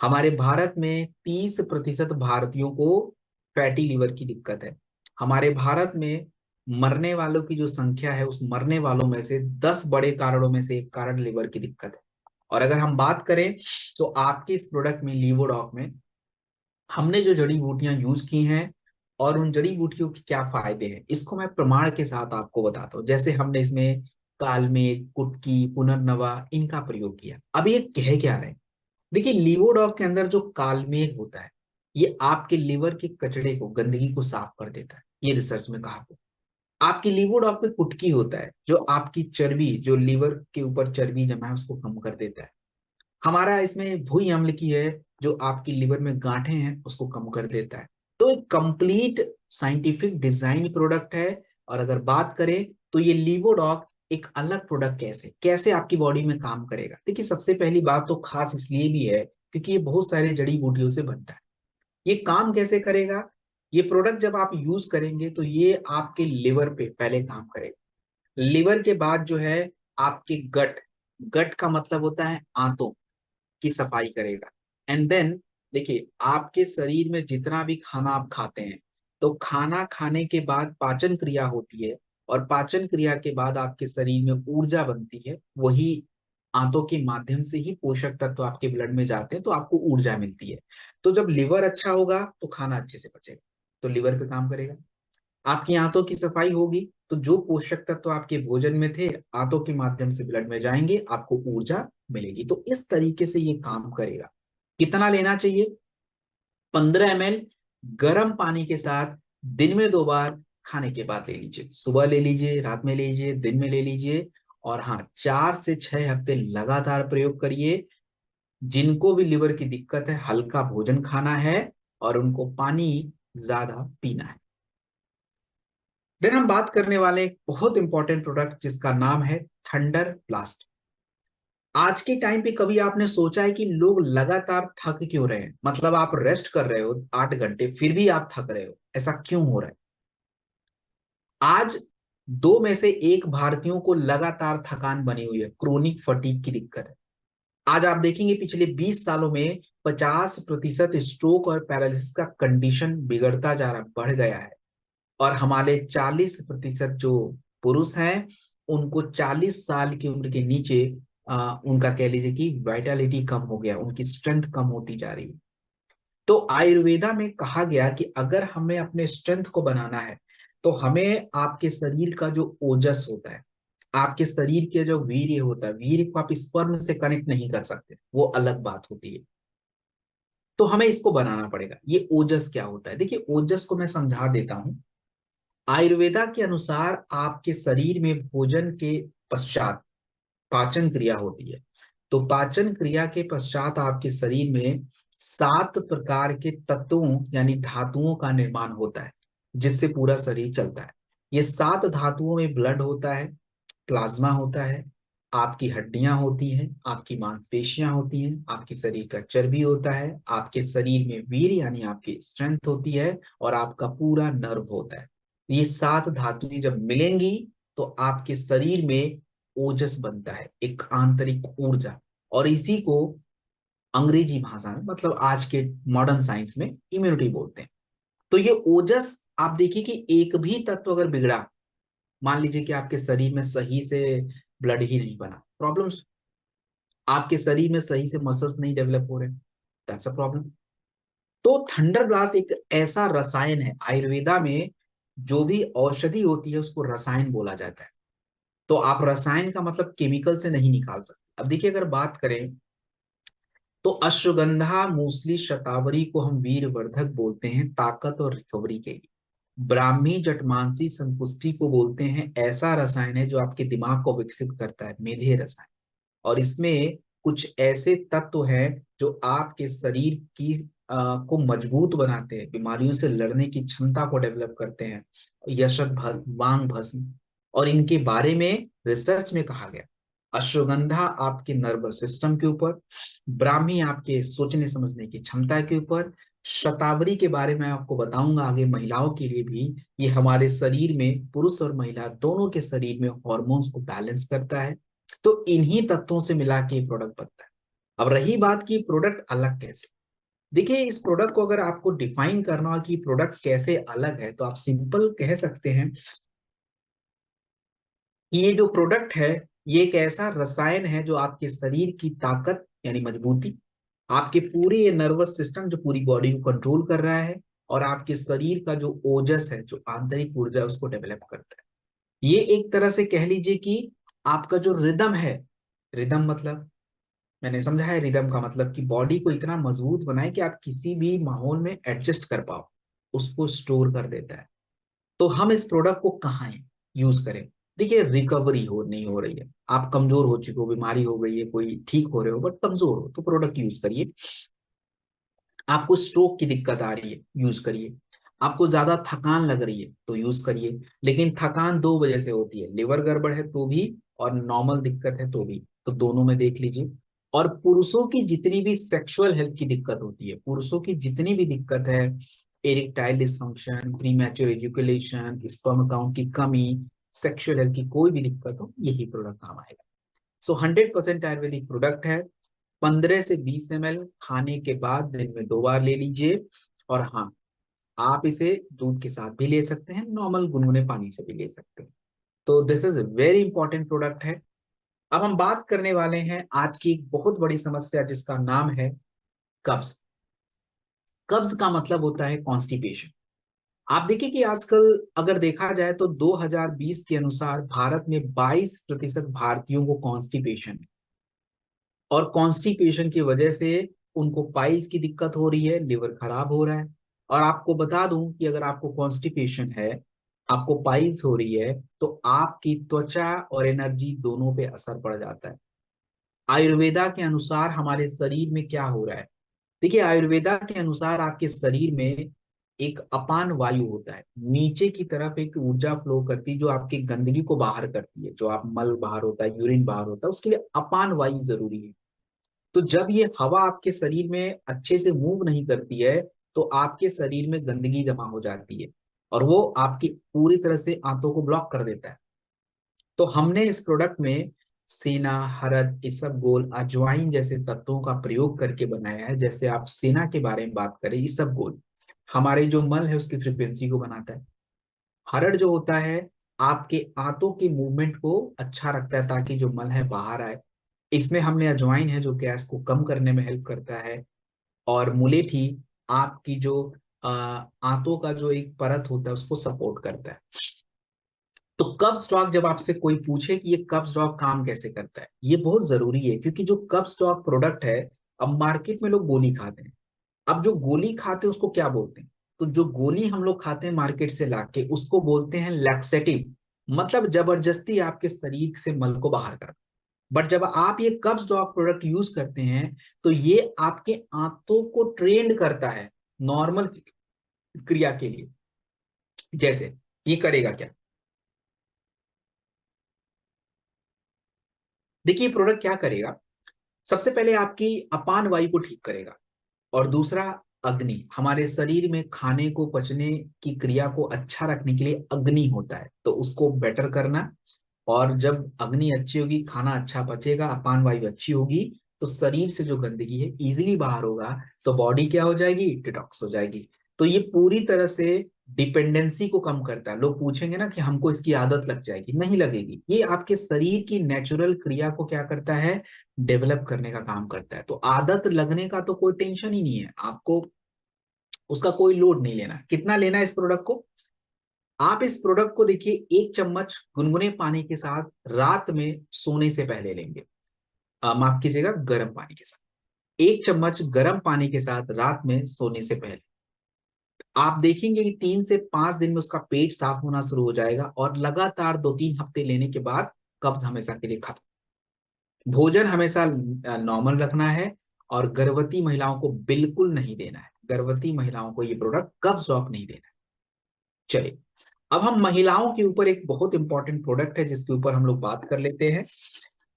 हमारे भारत में 30% भारतीयों को फैटी लिवर की दिक्कत है। हमारे भारत में मरने वालों की जो संख्या है, उस मरने वालों में से 10 बड़े कारणों में से एक कारण लिवर की दिक्कत है। और अगर हम बात करें तो आपके इस प्रोडक्ट में लीवोडॉक में हमने जो जड़ी बूटियां यूज की हैं और उन जड़ी बूटियों के क्या फायदे हैं, इसको मैं प्रमाण के साथ आपको बताता हूँ। जैसे हमने इसमें कालमेघ, कुटकी, पुनर्नवा, इनका प्रयोग किया। अब ये कह क्या रहे हैं? देखिए लीवोडॉक के अंदर जो कालमेघ होता है, ये आपके लिवर के कचड़े को, गंदगी को साफ कर देता है, ये रिसर्च में कहा गया। आपकी लीवोडॉक पे कुटकी होता है जो आपकी चर्बी, जो लिवर के ऊपर चर्बी जमा है उसको कम कर देता है। हमारा इसमें भूई अम्ल की है, जो आपकी लिवर में गांठें हैं उसको कम कर देता है। तो एक कंप्लीट साइंटिफिक डिजाइन प्रोडक्ट है। और अगर बात करें तो ये लीवोडॉक एक अलग प्रोडक्ट कैसे कैसे आपकी बॉडी में काम करेगा, देखिए सबसे पहली बात तो खास इसलिए भी है क्योंकि ये बहुत सारे जड़ी बूटियों से बनता है। ये काम कैसे करेगा? ये प्रोडक्ट जब आप यूज करेंगे तो ये आपके लिवर पे पहले काम करेगा। लिवर के बाद जो है आपके गट, गट का मतलब होता है आंतों की सफाई करेगा। एंड देन देखिए आपके शरीर में जितना भी खाना आप खाते हैं, तो खाना खाने के बाद पाचन क्रिया होती है, और पाचन क्रिया के बाद आपके शरीर में ऊर्जा बनती है। वही आंतों के माध्यम से ही पोषक तत्व आपके ब्लड में जाते हैं तो आपको ऊर्जा मिलती है। तो जब लिवर अच्छा होगा तो खाना अच्छे से पचेगा, तो लिवर पे काम करेगा। आपकी आंतों की सफाई होगी तो जो पोषक तत्व आपके भोजन में थे आंतों के माध्यम से ब्लड में जाएंगे, आपको ऊर्जा मिलेगी। तो इस तरीके से ये काम करेगा। कितना लेना चाहिए? 15 ml गर्म पानी के साथ दिन में 2 बार खाने के बाद ले लीजिए। सुबह ले लीजिए, रात में ले लीजिए, दिन में ले लीजिए। और हाँ, 4 से 6 हफ्ते लगातार प्रयोग करिए। जिनको भी लिवर की दिक्कत है, हल्का भोजन खाना है, और उनको पानी ज्यादा पीना है। देन हम बात करने वाले एक बहुत इंपॉर्टेंट प्रोडक्ट जिसका नाम है थंडर ब्लास्ट। आज के टाइम पे कभी आपने सोचा है कि लोग लगातार थक क्यों रहे हैं? मतलब आप रेस्ट कर रहे हो 8 घंटे फिर भी आप थक रहे हो, ऐसा क्यों हो रहा है? आज दो में से एक भारतीयों को लगातार थकान बनी हुई है, क्रोनिक फटीग की दिक्कत है। आज आप देखेंगे पिछले 20 सालों में 50% स्ट्रोक और पैरालिसिस का कंडीशन बिगड़ता जा रहा, बढ़ गया है। और हमारे 40% जो पुरुष हैं उनको 40 साल की उम्र के नीचे उनका कह लीजिए कि वाइटलिटी कम हो गया, उनकी स्ट्रेंथ कम होती जा रही है। तो आयुर्वेदा में कहा गया कि अगर हमें अपने स्ट्रेंथ को बनाना है तो हमें आपके शरीर का जो ओजस होता है, आपके शरीर के जो वीर्य होता है, वीर्य को आप स्पर्म से कनेक्ट नहीं कर सकते, वो अलग बात होती है। तो हमें इसको बनाना पड़ेगा। ये ओजस क्या होता है? देखिए, ओजस को मैं समझा देता हूं। आयुर्वेदा के अनुसार आपके शरीर में भोजन के पश्चात पाचन क्रिया होती है। तो पाचन क्रिया के पश्चात आपके शरीर में 7 प्रकार के तत्वों यानी धातुओं का निर्माण होता है, जिससे पूरा शरीर चलता है। ये 7 धातुओं में ब्लड होता है, प्लाज्मा होता है, आपकी हड्डियां होती हैं, आपकी मांसपेशियां होती हैं, आपके शरीर का चर्बी होता है, आपके शरीर में वीर यानी आपकी स्ट्रेंथ होती है, और आपका पूरा नर्व होता है। ये 7 धातुएं जब मिलेंगी तो आपके शरीर में ओजस बनता है, एक आंतरिक ऊर्जा। और इसी को अंग्रेजी भाषा में, मतलब आज के मॉडर्न साइंस में, इम्यूनिटी बोलते हैं। तो ये ओजस, आप देखिए कि एक भी तत्व अगर बिगड़ा, मान लीजिए कि आपके शरीर में सही से ब्लड ही नहीं बना, प्रॉब्लम्स। आपके शरीर में सही से मसल्स नहीं डेवलप हो रहे, दैट्स अ प्रॉब्लम। तो थंडर ब्लास्ट एक ऐसा रसायन है, आयुर्वेदा में जो भी औषधि होती है उसको रसायन बोला जाता है। तो आप रसायन का मतलब केमिकल से नहीं निकाल सकते। अब देखिए, अगर बात करें तो अश्वगंधा, मूसली, शतावरी को हम वीरवर्धक बोलते हैं, ताकत और रिकवरी के लिए। ब्राह्मी, जटमांसी, संपुष्टि को बोलते हैं ऐसा रसायन है जो आपके दिमाग को विकसित करता है, मेधेय रसायन। और इसमें कुछ ऐसे तत्व हैं जो आपके शरीर की को मजबूत बनाते हैं, बीमारियों से लड़ने की क्षमता को डेवलप करते हैं। यशक भस्म, वांग भस्म, और इनके बारे में रिसर्च में कहा गया। अश्वगंधा आपके नर्वस सिस्टम के ऊपर, ब्राह्मी आपके सोचने समझने की क्षमता के ऊपर, शतावरी के बारे में आपको बताऊंगा आगे, महिलाओं के लिए भी। ये हमारे शरीर में, पुरुष और महिला दोनों के शरीर में हॉर्मोन्स को बैलेंस करता है। तो इन्हीं तत्वों से मिला के ये प्रोडक्ट बनता है। अब रही बात की प्रोडक्ट अलग कैसे। देखिए, इस प्रोडक्ट को अगर आपको डिफाइन करना हो कि प्रोडक्ट कैसे अलग है, तो आप सिंपल कह सकते हैं कि ये जो प्रोडक्ट है, ये एक ऐसा रसायन है जो आपके शरीर की ताकत यानी मजबूती, आपके पूरे ये नर्वस सिस्टम जो पूरी बॉडी को कंट्रोल कर रहा है, और आपके शरीर का जो ओजस है, जो आंतरिक ऊर्जा है, उसको डेवलप करता है। ये एक तरह से कह लीजिए कि आपका जो रिदम है, रिदम मतलब, मैंने समझा है, रिदम का मतलब कि बॉडी को इतना मजबूत बनाए कि आप किसी भी माहौल में एडजस्ट कर पाओ, उसको स्टोर कर देता है। तो हम इस प्रोडक्ट को कहाँ यूज करें? देखिए, रिकवरी हो नहीं हो रही है, आप कमजोर हो चुके हो, बीमारी हो गई है, कोई ठीक हो रहे हो बट कमजोर हो, तो प्रोडक्ट यूज करिए। आपको स्ट्रोक की दिक्कत आ रही है, यूज करिए। आपको ज्यादा थकान लग रही है तो यूज करिए। लेकिन थकान दो वजह से होती है, लिवर गड़बड़ है तो भी, और नॉर्मल दिक्कत है तो भी, तो दोनों में देख लीजिए। और पुरुषों की जितनी भी सेक्सुअल हेल्थ की दिक्कत होती है, पुरुषों की जितनी भी दिक्कत है, erectile dysfunction, premature education, sperm count की कमी, सेक्सुअल हेल्थ की कोई भी दिक्कत हो, यही प्रोडक्ट काम आएगा। सो 100% आयुर्वेदिक प्रोडक्ट है। 15 से 20 ml खाने के बाद दिन में 2 बार ले लीजिए। और हाँ, आप इसे दूध के साथ भी ले सकते हैं, नॉर्मल गुनगुने पानी से भी ले सकते हैं। तो this is very important product है। अब हम बात करने वाले हैं आज की एक बहुत बड़ी समस्या जिसका नाम है कब्ज। कब्ज का मतलब होता है कॉन्स्टिपेशन। आप देखिए कि आजकल अगर देखा जाए तो 2020 के अनुसार भारत में 22% भारतीयों को कॉन्स्टिपेशन है। और कॉन्स्टिपेशन की वजह से उनको पाइल्स की दिक्कत हो रही है, लिवर खराब हो रहा है। और आपको बता दूं कि अगर आपको कॉन्स्टिपेशन है, आपको पाइल्स हो रही है, तो आपकी त्वचा और एनर्जी दोनों पे असर पड़ जाता है। आयुर्वेदा के अनुसार हमारे शरीर में क्या हो रहा है, देखिए, आयुर्वेदा के अनुसार आपके शरीर में एक अपान वायु होता है, नीचे की तरफ एक ऊर्जा फ्लो करती है जो आपकी गंदगी को बाहर करती है। जो आप मल बाहर होता है, यूरिन बाहर होता है, उसके लिए अपान वायु जरूरी है। तो जब ये हवा आपके शरीर में अच्छे से मूव नहीं करती है, तो आपके शरीर में गंदगी जमा हो जाती है और वो आपकी पूरी तरह से आंतों को ब्लॉक कर देता है। तो हमने इस प्रोडक्ट में सेना, हरद, इसबगोल, अजवाइन जैसे तत्वों का प्रयोग करके बनाया है। जैसे आप सेना के बारे में बात करें, इसबगोल हमारे जो मल है उसकी फ्रिक्वेंसी को बनाता है। हरड़ जो होता है आपके आंतों के मूवमेंट को अच्छा रखता है ताकि जो मल है बाहर आए। इसमें हमने अजवाइन है जो गैस को कम करने में हेल्प करता है। और मुलेठी आपकी जो आंतों का जो एक परत होता है उसको सपोर्ट करता है। तो कब्ज डॉग जब आपसे कोई पूछे कि ये कब्ज डॉग काम कैसे करता है, ये बहुत जरूरी है, क्योंकि जो कब्ज डॉग प्रोडक्ट है, अब मार्केट में लोग गोली खाते हैं। अब जो गोली खाते हैं उसको क्या बोलते हैं? तो जो गोली हम लोग खाते हैं मार्केट से लाके, उसको बोलते हैं लैक्सेटिव, मतलब जबरदस्ती आपके शरीर से मल को बाहर कर। बट जब आप ये कब्ज डॉग प्रोडक्ट यूज करते हैं, तो ये आपके आंतों को ट्रेंड करता है नॉर्मल क्रिया के लिए। जैसे ये करेगा क्या? देखिए, प्रोडक्ट क्या करेगा, सबसे पहले आपकी अपान वायु को ठीक करेगा। और दूसरा, अग्नि, हमारे शरीर में खाने को पचने की क्रिया को अच्छा रखने के लिए अग्नि होता है, तो उसको बेटर करना। और जब अग्नि अच्छी होगी, खाना अच्छा पचेगा, अपान वायु अच्छी होगी, तो शरीर से जो गंदगी है इजीली बाहर होगा, तो बॉडी क्या हो जाएगी? डिटॉक्स हो जाएगी। तो ये पूरी तरह से डिपेंडेंसी को कम करता है। लोग पूछेंगे ना कि हमको इसकी आदत लग जाएगी, नहीं लगेगी। ये आपके शरीर की नेचुरल क्रिया को क्या करता है? डेवलप करने का काम करता है। तो आदत लगने का तो कोई टेंशन ही नहीं है आपको, उसका कोई लोड नहीं लेना। कितना लेना है इस प्रोडक्ट को? आप इस प्रोडक्ट को देखिए, 1 चम्मच गुनगुने पानी के साथ रात में सोने से पहले लेंगे। माफ कीजिएगा, गर्म पानी के साथ। 1 चम्मच गर्म पानी के साथ रात में सोने से पहले आप देखेंगे कि 3 से 5 दिन में उसका पेट साफ होना शुरू हो जाएगा, और लगातार 2-3 हफ्ते लेने के बाद कब्ज हमेशा के लिए खत्म। भोजन हमेशा नॉर्मल रखना है, और गर्भवती महिलाओं को बिल्कुल नहीं देना है। गर्भवती महिलाओं को ये प्रोडक्ट कब्ज रॉक नहीं देना है। चलिए, अब हम महिलाओं के ऊपर एक बहुत इंपॉर्टेंट प्रोडक्ट है जिसके ऊपर हम लोग बात कर लेते हैं।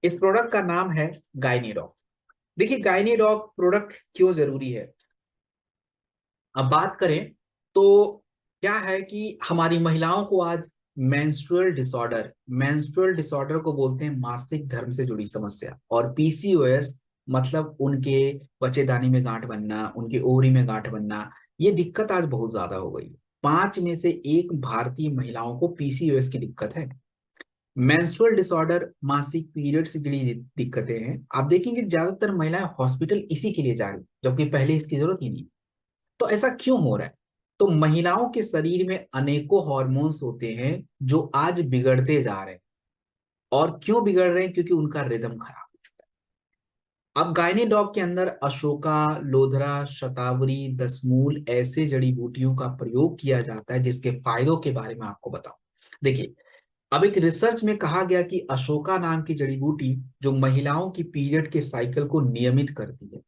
इस प्रोडक्ट का नाम है गायनीडॉग। देखिए, गायनीडॉग प्रोडक्ट क्यों जरूरी है, अब बात करें तो क्या है कि हमारी महिलाओं को आज मेंस्ट्रुअल डिसऑर्डर को बोलते हैं मासिक धर्म से जुड़ी समस्या, और पीसीओएस मतलब उनके बच्चेदानी में गांठ बनना, उनके ओवरी में गांठ बनना, ये दिक्कत आज बहुत ज्यादा हो गई है। 5 में से 1 भारतीय महिलाओं को पीसीओएस की दिक्कत है। मेंस्ट्रुअल डिसऑर्डर मासिक पीरियड से जुड़ी दिक्कतें हैं। आप देखेंगे ज्यादातर महिलाएं हॉस्पिटल इसी के लिए जा रही, जबकि पहले इसकी जरूरत ही नहीं। तो ऐसा क्यों हो रहा है? तो महिलाओं के शरीर में अनेकों हॉर्मोन्स होते हैं जो आज बिगड़ते जा रहे हैं। और क्यों बिगड़ रहे हैं? क्योंकि उनका रिदम खराब हो चुका है। अब गायनेडॉग के अंदर अशोका, लोधरा, शतावरी, दसमूल ऐसे जड़ी बूटियों का प्रयोग किया जाता है जिसके फायदों के बारे में आपको बताऊं। देखिए, अब एक रिसर्च में कहा गया कि अशोका नाम की जड़ी बूटी जो महिलाओं की पीरियड के साइकिल को नियमित करती है,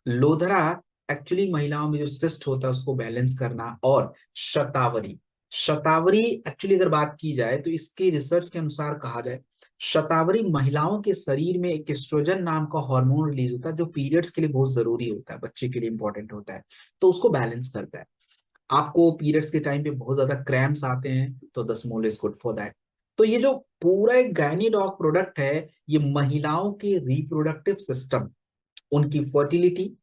लोधरा एक्चुअली महिलाओं में जो सिस्ट होता है उसको बैलेंस करना, और शतावरी, शतावरी एक्चुअली अगर बात की जाए तो इसके रिसर्च के अनुसार कहा जाए, शतावरी महिलाओं के शरीर में एक एस्ट्रोजन नाम का हार्मोन रिलीज होता है जो पीरियड्स के लिए बहुत जरूरी होता है, बच्चे के लिए इंपॉर्टेंट होता है, तो उसको बैलेंस करता है। आपको पीरियड्स के टाइम पे बहुत ज्यादा क्रैम्प्स आते हैं, तो दसमोल इज गुड फॉर दैट। तो ये जो पूरा एक गायनीडॉग प्रोडक्ट है, ये महिलाओं के रिप्रोडक्टिव सिस्टम, उनकी फर्टिलिटी,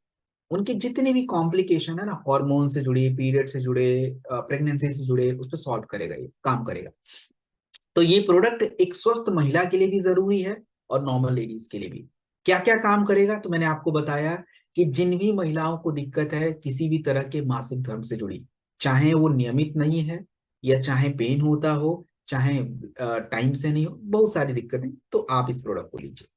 उनके जितने भी कॉम्प्लिकेशन है ना, हार्मोन से जुड़े, पीरियड से जुड़े, प्रेगनेंसी से जुड़े, उस पर सॉल्व करेगा, ये काम करेगा। तो ये प्रोडक्ट एक स्वस्थ महिला के लिए भी जरूरी है और नॉर्मल लेडीज के लिए भी। क्या क्या काम करेगा? तो मैंने आपको बताया कि जिन भी महिलाओं को दिक्कत है किसी भी तरह के मासिक धर्म से जुड़ी, चाहे वो नियमित नहीं है, या चाहे पेन होता हो, चाहे टाइम से नहीं हो, बहुत सारी दिक्कतें, तो आप इस प्रोडक्ट को लीजिए।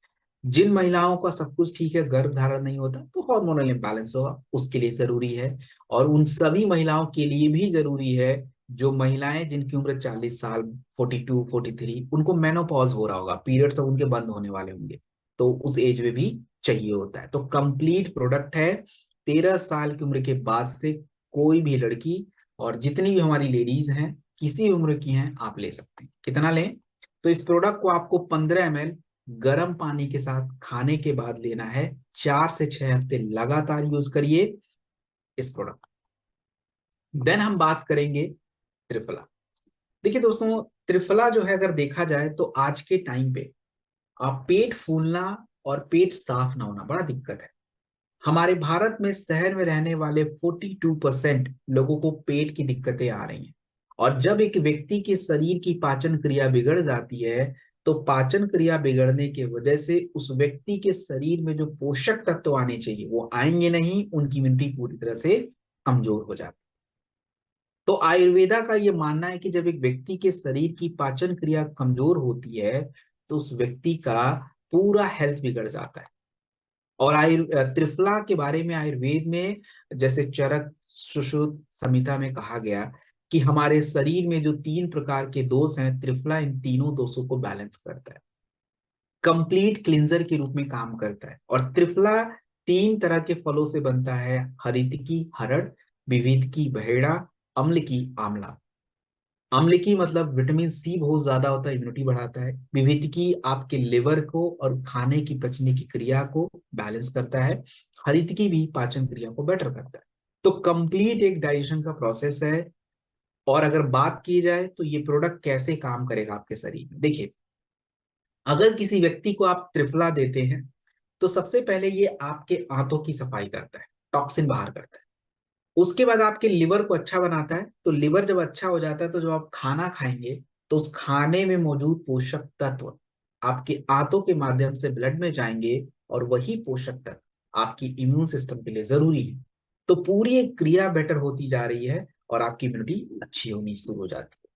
जिन महिलाओं का सब कुछ ठीक है, गर्भ धारण नहीं होता, तो हार्मोनल इम्बैलेंस होगा, उसके लिए जरूरी है। और उन सभी महिलाओं के लिए भी जरूरी है जो महिलाएं जिनकी उम्र 40 साल, 42, 43, उनको मेनोपॉज हो रहा होगा, पीरियड्स अब उनके बंद होने वाले होंगे, तो उस एज में भी चाहिए होता है। तो कंप्लीट प्रोडक्ट है, 13 साल की उम्र के बाद से कोई भी लड़की और जितनी भी हमारी लेडीज हैं किसी भी उम्र की हैं आप ले सकते हैं। कितना लें? तो इस प्रोडक्ट को आपको 15 ml गर्म पानी के साथ खाने के बाद लेना है। 4 से 6 हफ्ते लगातार यूज करिए इस प्रोडक्ट। देन हम बात करेंगे त्रिफला। देखिए दोस्तों, त्रिफला जो है अगर देखा जाए तो आज के टाइम पे पेट फूलना और पेट साफ ना होना बड़ा दिक्कत है। हमारे भारत में शहर में रहने वाले 42% लोगों को पेट की दिक्कतें आ रही हैं। और जब एक व्यक्ति के शरीर की पाचन क्रिया बिगड़ जाती है तो पाचन क्रिया बिगड़ने की वजह से उस व्यक्ति के शरीर में जो पोषक तत्व आने चाहिए वो आएंगे नहीं, उनकी इम्यूनिटी पूरी तरह से कमजोर हो जाती है। तो आयुर्वेदा का ये मानना है कि जब एक व्यक्ति के शरीर की पाचन क्रिया कमजोर होती है तो उस व्यक्ति का पूरा हेल्थ बिगड़ जाता है। और त्रिफला के बारे में आयुर्वेद में जैसे चरक सुश्रुत संहिता में कहा गया कि हमारे शरीर में जो 3 प्रकार के दोष हैं, त्रिफला इन तीनों दोषों को बैलेंस करता है, कंप्लीट क्लिंजर के रूप में काम करता है। और त्रिफला 3 तरह के फलों से बनता है, हरितकी हरड़, विविधकी बहेड़ा, अम्ल की आंवला। अम्ल की मतलब विटामिन सी बहुत ज्यादा होता है, इम्यूनिटी बढ़ाता है। विविधकी आपके लिवर को और खाने की पचने की क्रिया को बैलेंस करता है। हरितकी भी पाचन क्रिया को बेटर करता है। तो कंप्लीट एक डाइजेशन का प्रोसेस है। और अगर बात की जाए तो ये प्रोडक्ट कैसे काम करेगा आपके शरीर में, देखिए अगर किसी व्यक्ति को आप त्रिफला देते हैं तो सबसे पहले ये आपके आंतों की सफाई करता है, टॉक्सिन बाहर करता है। उसके बाद आपके लिवर को अच्छा बनाता है। तो लिवर जब अच्छा हो जाता है तो जब आप खाना खाएंगे तो उस खाने में मौजूद पोषक तत्व आपके आंतों के माध्यम से ब्लड में जाएंगे और वही पोषक तत्व आपकी इम्यून सिस्टम के लिए जरूरी है। तो पूरी एक क्रिया बेटर होती जा रही है और आपकी इम्यूनिटी अच्छी होनी शुरू हो जाती है।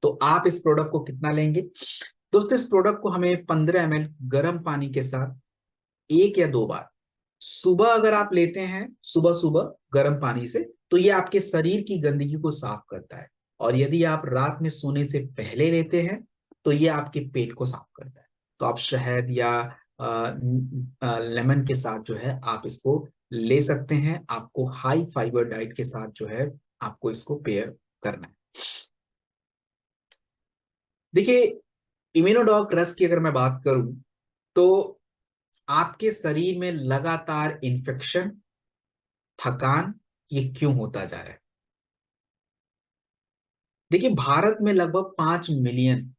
तो आप इस प्रोडक्ट को कितना लेंगे? दोस्तों, इस प्रोडक्ट को हमें 15 ml गर्म पानी के साथ 1 या 2 बार सुबह अगर आप लेते हैं, सुबह सुबह गर्म पानी से, तो ये आपके शरीर की गंदगी को साफ करता है। और यदि आप रात में सोने से पहले लेते हैं तो ये आपके पेट को साफ करता है। तो आप शहद या लेमन के साथ जो है आप इसको ले सकते हैं। आपको हाई फाइबर डाइट के साथ जो है आपको इसको पेयर करना है। देखिए, इम्यूनोडॉक रस की अगर मैं बात करूं तो आपके शरीर में लगातार इन्फेक्शन, थकान, ये क्यों होता जा रहा है? देखिए, भारत में लगभग 5 मिलियन,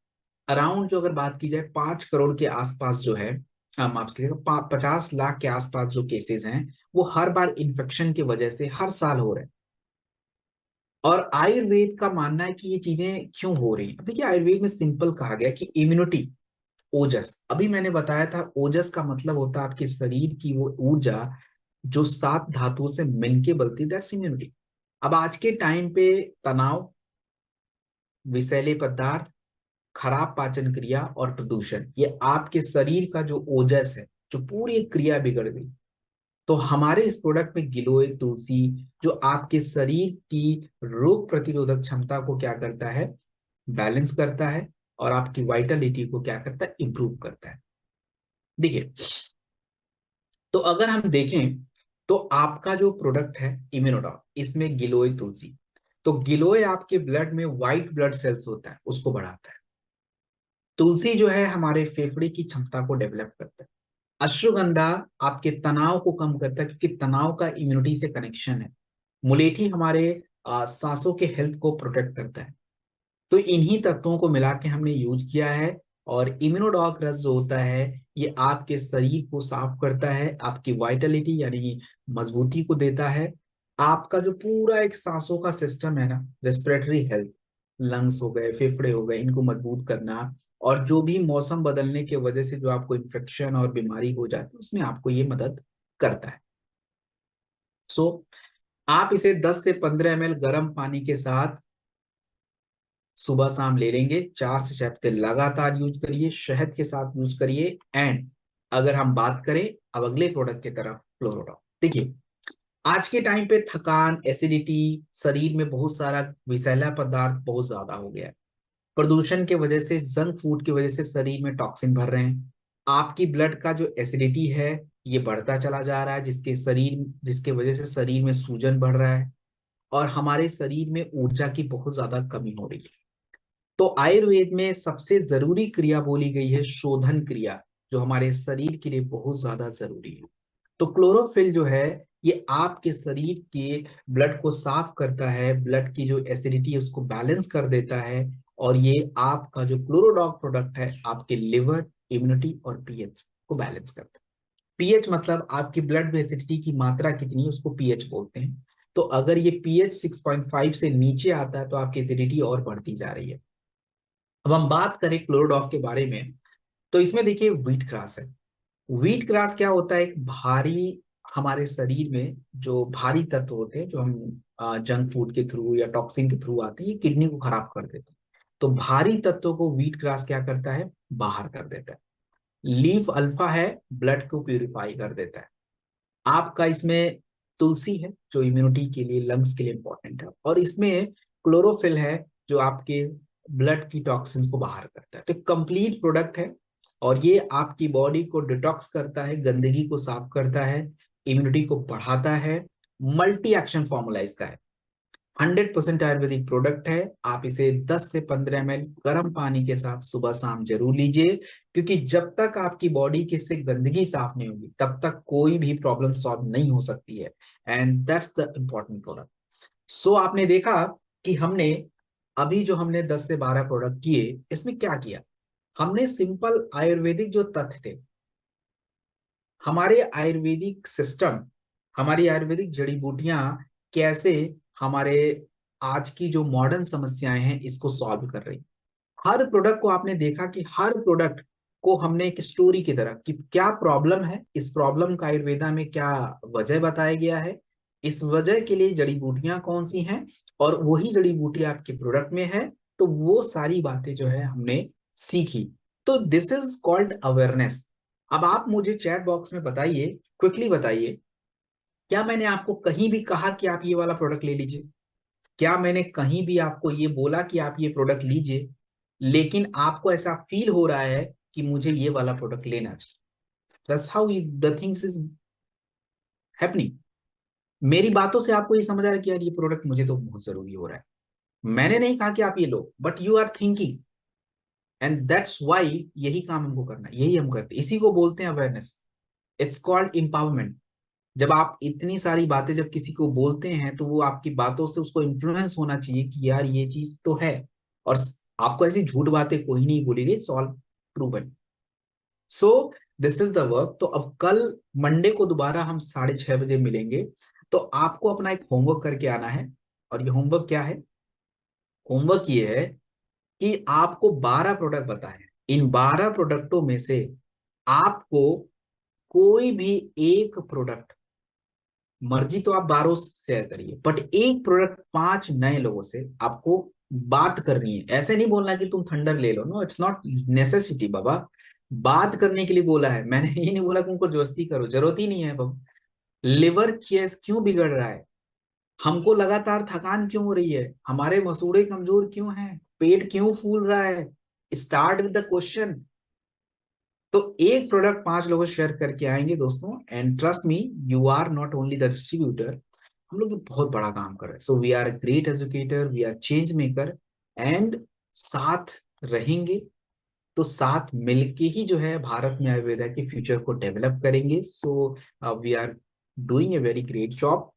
अराउंड जो अगर बात की जाए 5 करोड़ के आसपास जो है, माफ कीजिएगा, 50 लाख के आसपास जो केसेस हैं वो हर बार इन्फेक्शन की वजह से हर साल हो रहे हैं। और आयुर्वेद का मानना है कि ये चीजें क्यों हो रही हैं। देखिए, आयुर्वेद में सिंपल कहा गया कि इम्यूनिटी, ओजस, अभी मैंने बताया था ओजस का मतलब होता है आपके शरीर की वो ऊर्जा जो 7 धातुओं से मिलके बनती, दैट्स इम्यूनिटी। अब आज के टाइम पे तनाव, विषैले पदार्थ, खराब पाचन क्रिया और प्रदूषण, ये आपके शरीर का जो ओजस है, जो पूरी क्रिया बिगड़ गई। तो हमारे इस प्रोडक्ट में गिलोय तुलसी जो आपके शरीर की रोग प्रतिरोधक क्षमता को क्या करता है, बैलेंस करता है। और आपकी वाइटलिटी को क्या करता है, इंप्रूव करता है। देखिए, तो अगर हम देखें तो आपका जो प्रोडक्ट है इम्यूनोडॉक, इसमें गिलोय तुलसी, तो गिलोय आपके ब्लड में व्हाइट ब्लड सेल्स होता है उसको बढ़ाता है। तुलसी जो है हमारे फेफड़े की क्षमता को डेवलप करता है। अश्वगंधा आपके तनाव को कम करता है क्योंकि तनाव का इम्यूनिटी से कनेक्शन है। मुलेठी हमारे सांसों के हेल्थ को प्रोटेक्ट करता है। तो इन्हीं तत्वों को मिला के हमने यूज किया है। और इम्यूनोडॉक रस जो होता है ये आपके शरीर को साफ करता है, आपकी वाइटलिटी यानी मजबूती को देता है। आपका जो पूरा एक सांसों का सिस्टम है ना, रेस्पिरेटरी हेल्थ, लंग्स हो गए, फेफड़े हो गए, इनको मजबूत करना। और जो भी मौसम बदलने की वजह से जो आपको इन्फेक्शन और बीमारी हो जाती है उसमें आपको ये मदद करता है। सो आप इसे 10 से 15 ml गर्म पानी के साथ सुबह शाम ले लेंगे। 4 से 6 हफ्ते लगातार यूज करिए, शहद के साथ यूज करिए। एंड अगर हम बात करें अब अगले प्रोडक्ट की तरफ, फ्लोरोडॉल। देखिए, आज के टाइम पे थकान, एसिडिटी, शरीर में बहुत सारा विषैला पदार्थ बहुत ज्यादा हो गया है। प्रदूषण की वजह से, जंक फूड की वजह से शरीर में टॉक्सिन भर रहे हैं। आपकी ब्लड का जो एसिडिटी है ये बढ़ता चला जा रहा है, जिसके वजह से शरीर में सूजन बढ़ रहा है और हमारे शरीर में ऊर्जा की बहुत ज्यादा कमी हो रही है। तो आयुर्वेद में सबसे जरूरी क्रिया बोली गई है शोधन क्रिया, जो हमारे शरीर के लिए बहुत ज्यादा जरूरी है। तो क्लोरोफिल जो है ये आपके शरीर के ब्लड को साफ करता है, ब्लड की जो एसिडिटी है उसको बैलेंस कर देता है, और ये आपका जो क्लोरोडॉक प्रोडक्ट है आपके लिवर, इम्यूनिटी और पीएच को बैलेंस करता है। पीएच मतलब आपकी ब्लड में एसिडिटी की मात्रा कितनी है उसको पीएच बोलते हैं। तो अगर ये पीएच 6.5 से नीचे आता है तो आपकी एसिडिटी और बढ़ती जा रही है। अब हम बात करें क्लोरोडॉक के बारे में, तो इसमें देखिए व्हीट ग्रास है। व्हीट ग्रास क्या होता है, एक भारी, हमारे शरीर में जो भारी तत्व होते हैं जो हम जंक फूड के थ्रू या टॉक्सिन के थ्रू आते हैं, ये किडनी को खराब कर देते हैं। तो भारी तत्वों को व्हीट ग्रास क्या करता है, बाहर कर देता है। लीफ अल्फा है, ब्लड को प्यूरिफाई कर देता है। आपका इसमें तुलसी है जो इम्यूनिटी के लिए, लंग्स के लिए इंपॉर्टेंट है, और इसमें क्लोरोफिल है जो आपके ब्लड की टॉक्सिन्स को बाहर करता है। तो कंप्लीट प्रोडक्ट है, और ये आपकी बॉडी को डिटॉक्स करता है, गंदगी को साफ करता है, इम्यूनिटी को बढ़ाता है। मल्टी एक्शन फॉर्मूला इसका है, 100% आयुर्वेदिक प्रोडक्ट है। आप इसे 10 से 15 ml गर्म पानी के साथ सुबह शाम जरूर लीजिए, क्योंकि जब तक आपकी बॉडी के से गंदगी साफ नहीं होगी तब तक कोई भी प्रॉब्लम सॉल्व नहीं हो सकती है। And that's the important product. So आपने देखा कि हमने अभी जो हमने 10 से 12 प्रोडक्ट किए, इसमें क्या किया, हमने सिंपल आयुर्वेदिक जो तथ्य थे, हमारे आयुर्वेदिक सिस्टम, हमारी आयुर्वेदिक जड़ी बूटियां कैसे हमारे आज की जो मॉडर्न समस्याएं हैं इसको सॉल्व कर रही। हर प्रोडक्ट को आपने देखा कि हर प्रोडक्ट को हमने एक स्टोरी की तरह, कि क्या प्रॉब्लम है, इस प्रॉब्लम का आयुर्वेदा में क्या वजह बताया गया है, इस वजह के लिए जड़ी बूटियां कौन सी हैं, और वही जड़ी बूटियां आपके प्रोडक्ट में है। तो वो सारी बातें जो है हमने सीखी। तो दिस इज कॉल्ड अवेयरनेस। अब आप मुझे चैट बॉक्स में बताइए, क्विकली बताइए, क्या मैंने आपको कहीं भी कहा कि आप ये वाला प्रोडक्ट ले लीजिए? क्या मैंने कहीं भी आपको ये बोला कि आप ये प्रोडक्ट लीजिए, लेकिन आपको ऐसा फील हो रहा है कि मुझे ये वाला प्रोडक्ट लेना चाहिए? That's how the things is happening. मेरी बातों से आपको ये समझ आ रहा है कि यार ये प्रोडक्ट मुझे तो बहुत जरूरी हो रहा है। मैंने नहीं कहा कि आप ये लो, but you are thinking, and that's why यही काम हमको करना है, यही हम करते हैं, इसी को बोलते हैं अवेयरनेस। It's called empowerment. जब आप इतनी सारी बातें जब किसी को बोलते हैं तो वो आपकी बातों से उसको इन्फ्लुएंस होना चाहिए कि यार ये चीज तो है। और आपको ऐसी झूठ बातें कोई नहीं बोलेगी, it's all proven. So this is the work. तो अब कल मंडे को दोबारा हम 6:30 बजे मिलेंगे। तो आपको अपना एक होमवर्क करके आना है, और ये होमवर्क क्या है, होमवर्क ये है कि आपको 12 प्रोडक्ट बताए हैं। इन 12 प्रोडक्टों में से आपको कोई भी एक प्रोडक्ट, मर्जी तो आप 12 शेयर करिए, बट एक प्रोडक्ट 5 नए लोगों से आपको बात करनी है। ऐसे नहीं बोलना कि तुम थंडर ले लो, नो, इट्स नॉट नेसेसिटी बाबा। बात करने के लिए बोला है, मैंने ये नहीं बोला कि उनको जबरदस्ती करो, जरूरत ही नहीं है बाबा। लिवर केस क्यों बिगड़ रहा है, हमको लगातार थकान क्यों हो रही है, हमारे मसूड़े कमजोर क्यों हैं, पेट क्यों फूल रहा है, स्टार्ट विद द क्वेश्चन। तो एक प्रोडक्ट 5 लोगों से शेयर करके आएंगे दोस्तों, and trust me, you are not only the distributor, हम लोग ये बहुत बड़ा काम कर रहे हैं। So we are great educator, we are change maker, and साथ रहेंगे तो साथ मिलके ही जो है भारत में आयुर्वेदा के फ्यूचर को डेवलप करेंगे। So we are doing a very great job.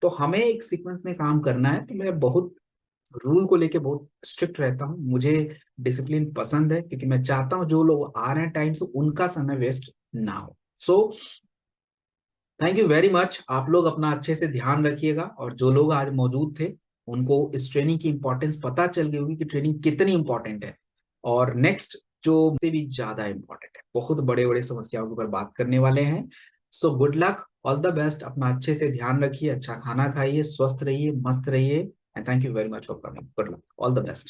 तो हमें एक सीक्वेंस में काम करना है। तो मैं बहुत रूल को लेके बहुत स्ट्रिक्ट रहता हूँ, मुझे डिसिप्लिन पसंद है, क्योंकि मैं चाहता हूँ जो लोग आ रहे हैं टाइम से उनका समय वेस्ट ना हो। So thank you very much. आप लोग अपना अच्छे से ध्यान रखिएगा, और जो लोग आज मौजूद थे उनको इस ट्रेनिंग की इंपॉर्टेंस पता चल गई होगी कि ट्रेनिंग कितनी इंपॉर्टेंट है, और नेक्स्ट जो से भी ज्यादा इंपॉर्टेंट है, बहुत बड़े बड़े समस्याओं के ऊपर बात करने वाले हैं। So good luck, all the best, अपना अच्छे से ध्यान रखिए, अच्छा खाना खाइए, स्वस्थ रहिए, मस्त रहिए, and thank you very much for coming. Good luck, all the best.